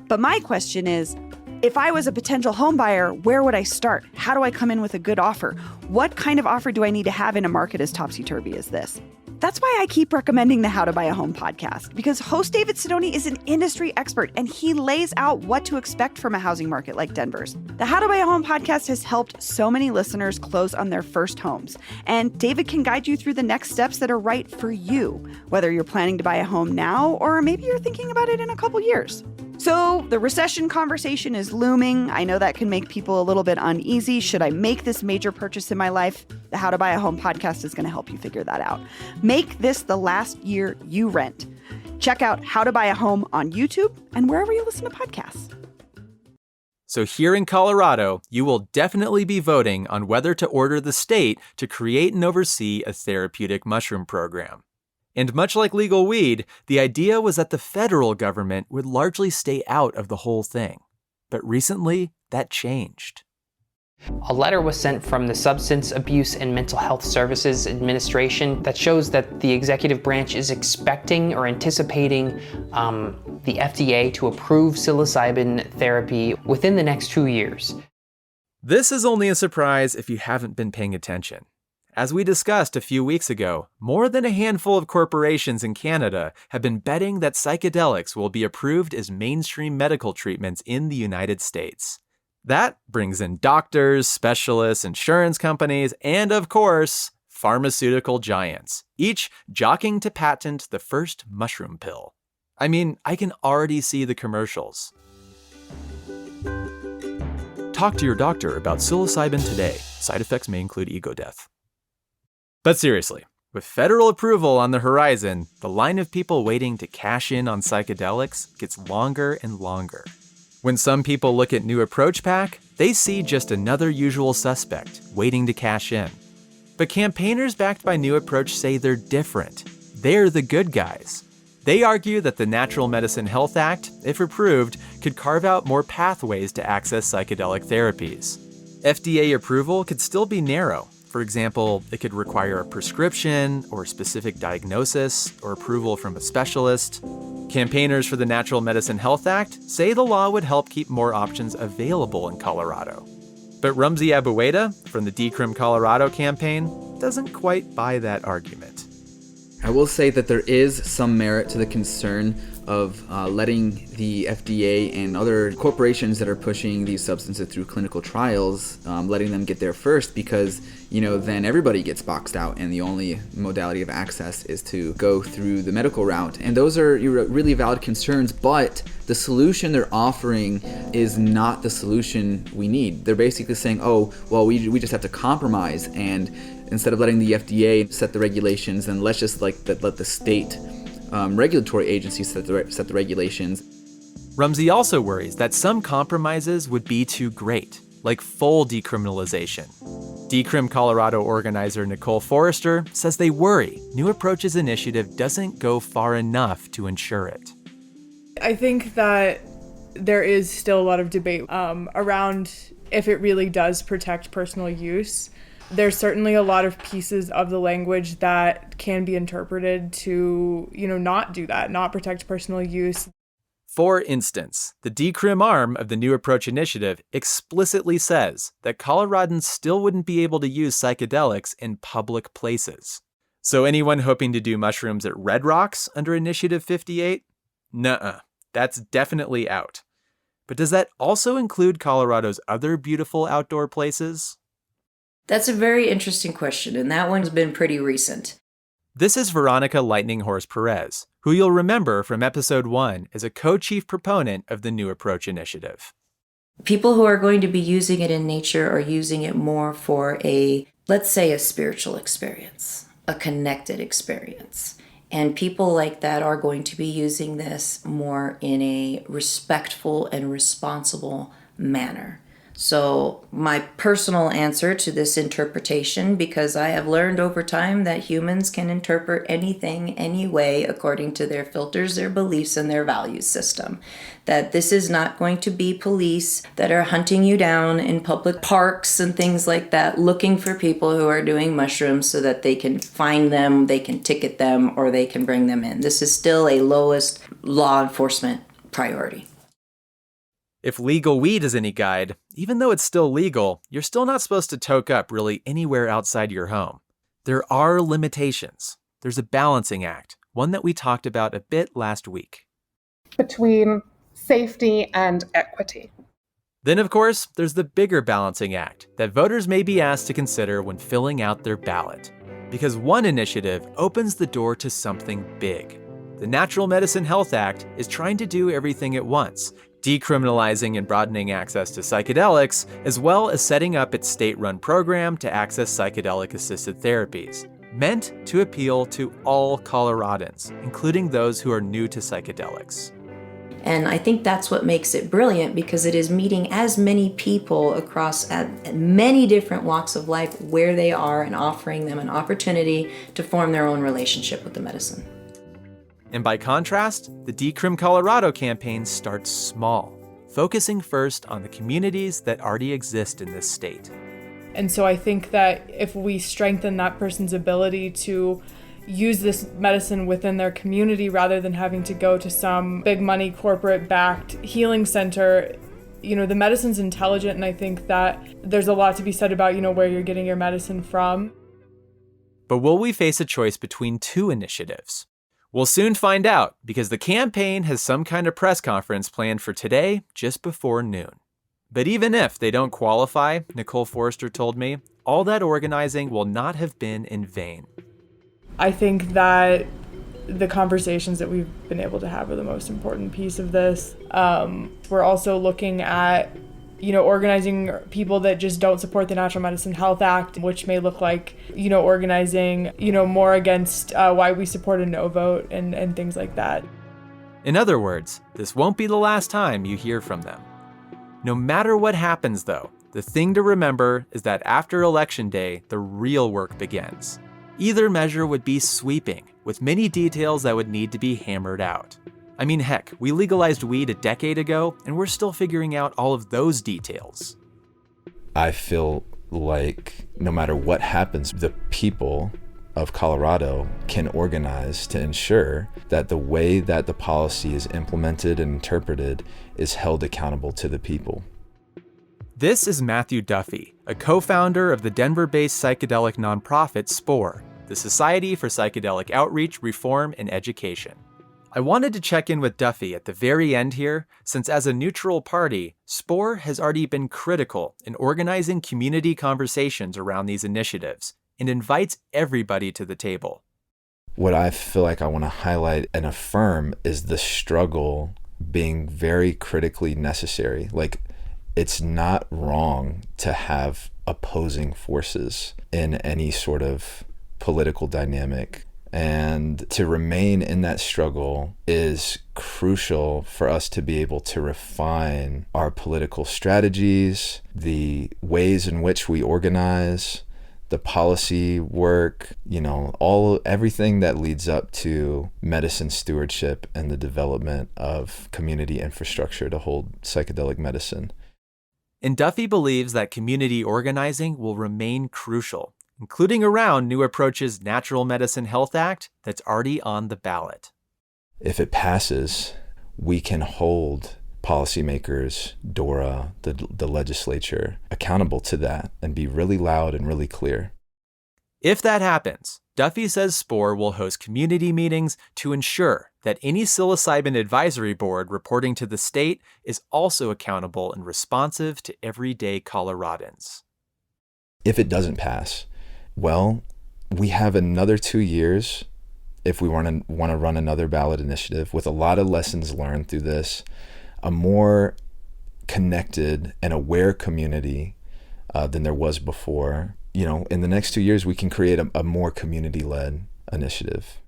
But my question is, if I was a potential home buyer, where would I start? How do I come in with a good offer? What kind of offer do I need to have in a market as topsy-turvy as this? That's why I keep recommending the How to Buy a Home podcast, because host David Sidoni is an industry expert and he lays out what to expect from a housing market like Denver's. The How to Buy a Home podcast has helped so many listeners close on their first homes, and David can guide you through the next steps that are right for you, whether you're planning to buy a home now or maybe you're thinking about it in a couple years. So the recession conversation is looming. I know that can make people a little bit uneasy. Should I make this major purchase in my life? The How to Buy a Home podcast is going to help you figure that out. Make this the last year you rent. Check out How to Buy a Home on YouTube and wherever you listen to podcasts. So here in Colorado, you will definitely be voting on whether to order the state to create and oversee a therapeutic mushroom program. And much like legal weed, the idea was that the federal government would largely stay out of the whole thing. But recently, that changed. A letter was sent from the Substance Abuse and Mental Health Services Administration that shows that the executive branch is expecting or anticipating the FDA to approve psilocybin therapy within the next 2 years. This is only a surprise if you haven't been paying attention. As we discussed a few weeks ago, more than a handful of corporations in Canada have been betting that psychedelics will be approved as mainstream medical treatments in the United States. That brings in doctors, specialists, insurance companies, and of course, pharmaceutical giants, each jockeying to patent the first mushroom pill. I mean, I can already see the commercials. Talk to your doctor about psilocybin today. Side effects may include ego death. But seriously, with federal approval on the horizon, the line of people waiting to cash in on psychedelics gets longer and longer. When some people look at New Approach PAC, they see just another usual suspect waiting to cash in. But campaigners backed by New Approach say they're different. They're the good guys. They argue that the Natural Medicine Health Act, if approved, could carve out more pathways to access psychedelic therapies. FDA approval could still be narrow. For example, it could require a prescription or a specific diagnosis or approval from a specialist. Campaigners for the Natural Medicine Health Act say the law would help keep more options available in Colorado. But Rumsey Abueda from the Decrim Colorado campaign doesn't quite buy that argument. I will say that there is some merit to the concern of letting the FDA and other corporations that are pushing these substances through clinical trials, letting them get there first, because then everybody gets boxed out and the only modality of access is to go through the medical route. And those are really valid concerns, but the solution they're offering is not the solution we need. They're basically saying, oh, well, we just have to compromise, and instead of letting the FDA set the regulations, then let's just let the state regulatory agencies set the regulations. Rumsey also worries that some compromises would be too great, like full decriminalization. Decrim Colorado organizer Nicole Forrester says they worry New Approach's initiative doesn't go far enough to ensure it. I think that there is still a lot of debate around if it really does protect personal use. There's certainly a lot of pieces of the language that can be interpreted to, not do that, not protect personal use. For instance, the Decrim arm of the New Approach initiative explicitly says that Coloradans still wouldn't be able to use psychedelics in public places. So anyone hoping to do mushrooms at Red Rocks under Initiative 58? Nuh-uh, that's definitely out. But does that also include Colorado's other beautiful outdoor places? That's a very interesting question, and that one's been pretty recent. This is Veronica Lightning Horse Perez, who you'll remember from episode 1 as a co-chief proponent of the New Approach initiative. People who are going to be using it in nature are using it more for let's say a spiritual experience, a connected experience. And people like that are going to be using this more in a respectful and responsible manner. So my personal answer to this interpretation, because I have learned over time that humans can interpret anything any way according to their filters, their beliefs, and their value system. That this is not going to be police that are hunting you down in public parks and things like that, looking for people who are doing mushrooms so that they can find them, they can ticket them, or they can bring them in. This is still a lowest law enforcement priority. If legal weed is any guide, even though it's still legal, you're still not supposed to toke up really anywhere outside your home. There are limitations. There's a balancing act, one that we talked about a bit last week. Between safety and equity. Then, of course, there's the bigger balancing act that voters may be asked to consider when filling out their ballot. Because one initiative opens the door to something big. the Natural Medicine Health Act is trying to do everything at once, decriminalizing and broadening access to psychedelics, as well as setting up its state-run program to access psychedelic-assisted therapies, meant to appeal to all Coloradans, including those who are new to psychedelics. And I think that's what makes it brilliant, because it is meeting as many people across at many different walks of life where they are and offering them an opportunity to form their own relationship with the medicine. And by contrast, the Decrim Colorado campaign starts small, focusing first on the communities that already exist in this state. And so I think that if we strengthen that person's ability to use this medicine within their community rather than having to go to some big money corporate backed healing center, the medicine's intelligent, and I think that there's a lot to be said about, where you're getting your medicine from. But will we face a choice between two initiatives? We'll soon find out, because the campaign has some kind of press conference planned for today just before noon. But even if they don't qualify, Nicole Forrester told me, all that organizing will not have been in vain. I think that the conversations that we've been able to have are the most important piece of this. We're also looking at, organizing people that just don't support the Natural Medicine Health Act, which may look like, organizing, more against why we support a no vote and things like that. In other words, this won't be the last time you hear from them. No matter what happens, though, the thing to remember is that after Election Day, the real work begins. Either measure would be sweeping, with many details that would need to be hammered out. I mean, heck, we legalized weed a decade ago, and we're still figuring out all of those details. I feel like no matter what happens, the people of Colorado can organize to ensure that the way that the policy is implemented and interpreted is held accountable to the people. This is Matthew Duffy, a co-founder of the Denver-based psychedelic nonprofit SPORE, the Society for Psychedelic Outreach, Reform, and Education. I wanted to check in with Duffy at the very end here, since as a neutral party, SPORE has already been critical in organizing community conversations around these initiatives and invites everybody to the table. What I feel like I want to highlight and affirm is the struggle being very critically necessary. Like, it's not wrong to have opposing forces in any sort of political dynamic. And to remain in that struggle is crucial for us to be able to refine our political strategies, the ways in which we organize, the policy work, everything that leads up to medicine stewardship and the development of community infrastructure to hold psychedelic medicine. And Duffy believes that community organizing will remain crucial, including around New Approach's Natural Medicine Health Act that's already on the ballot. If it passes, we can hold policymakers, DORA, the legislature, accountable to that and be really loud and really clear. If that happens, Duffy says SPORE will host community meetings to ensure that any psilocybin advisory board reporting to the state is also accountable and responsive to everyday Coloradans. If it doesn't pass, well, we have another 2 years if we want to run another ballot initiative with a lot of lessons learned through this, a more connected and aware community than there was before. In the next 2 years, we can create a more community-led initiative.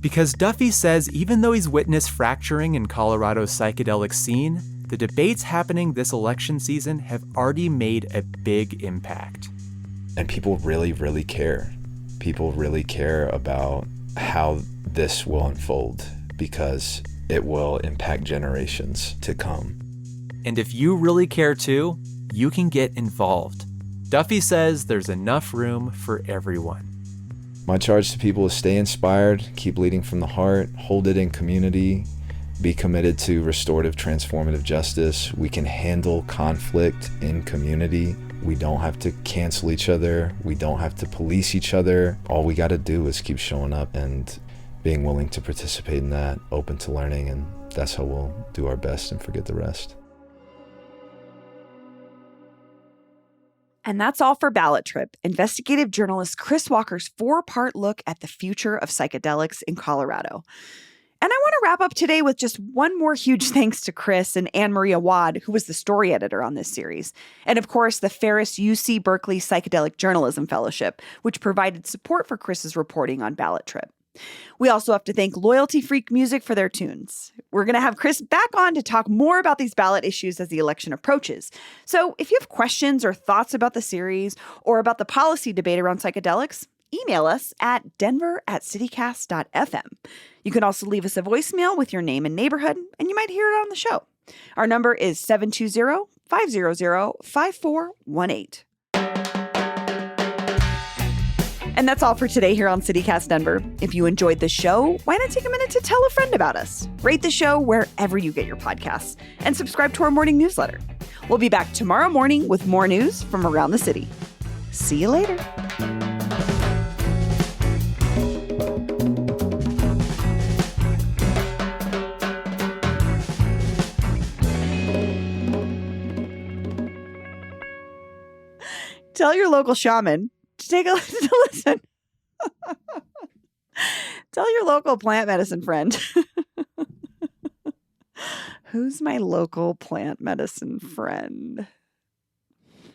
Because Duffy says even though he's witnessed fracturing in Colorado's psychedelic scene, the debates happening this election season have already made a big impact. And people really, really care. People really care about how this will unfold because it will impact generations to come. And if you really care too, you can get involved. Duffy says there's enough room for everyone. My charge to people is stay inspired, keep leading from the heart, hold it in community, be committed to restorative, transformative justice. We can handle conflict in community. We don't have to cancel each other. We don't have to police each other. All we got to do is keep showing up and being willing to participate in that, open to learning, and that's how we'll do our best and forget the rest. And that's all for BallotTrip, investigative journalist Chris Walker's 4-part look at the future of psychedelics in Colorado. And I want to wrap up today with just one more huge thanks to Chris and Anne Maria Wad, who was the story editor on this series. And of course, the Ferris UC Berkeley Psychedelic Journalism Fellowship, which provided support for Chris's reporting on BallotTrip. We also have to thank Loyalty Freak Music for their tunes. We're going to have Chris back on to talk more about these ballot issues as the election approaches. So if you have questions or thoughts about the series or about the policy debate around psychedelics, email us at denver@citycast.fm. You can also leave us a voicemail with your name and neighborhood, and you might hear it on the show. Our number is 720-500-5418. And that's all for today here on CityCast Denver. If you enjoyed the show, why not take a minute to tell a friend about us? Rate the show wherever you get your podcasts and subscribe to our morning newsletter. We'll be back tomorrow morning with more news from around the city. See you later. Tell your local shaman to take a listen. Tell your local plant medicine friend. Who's my local plant medicine friend?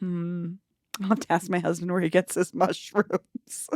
I'll have to ask my husband where he gets his mushrooms.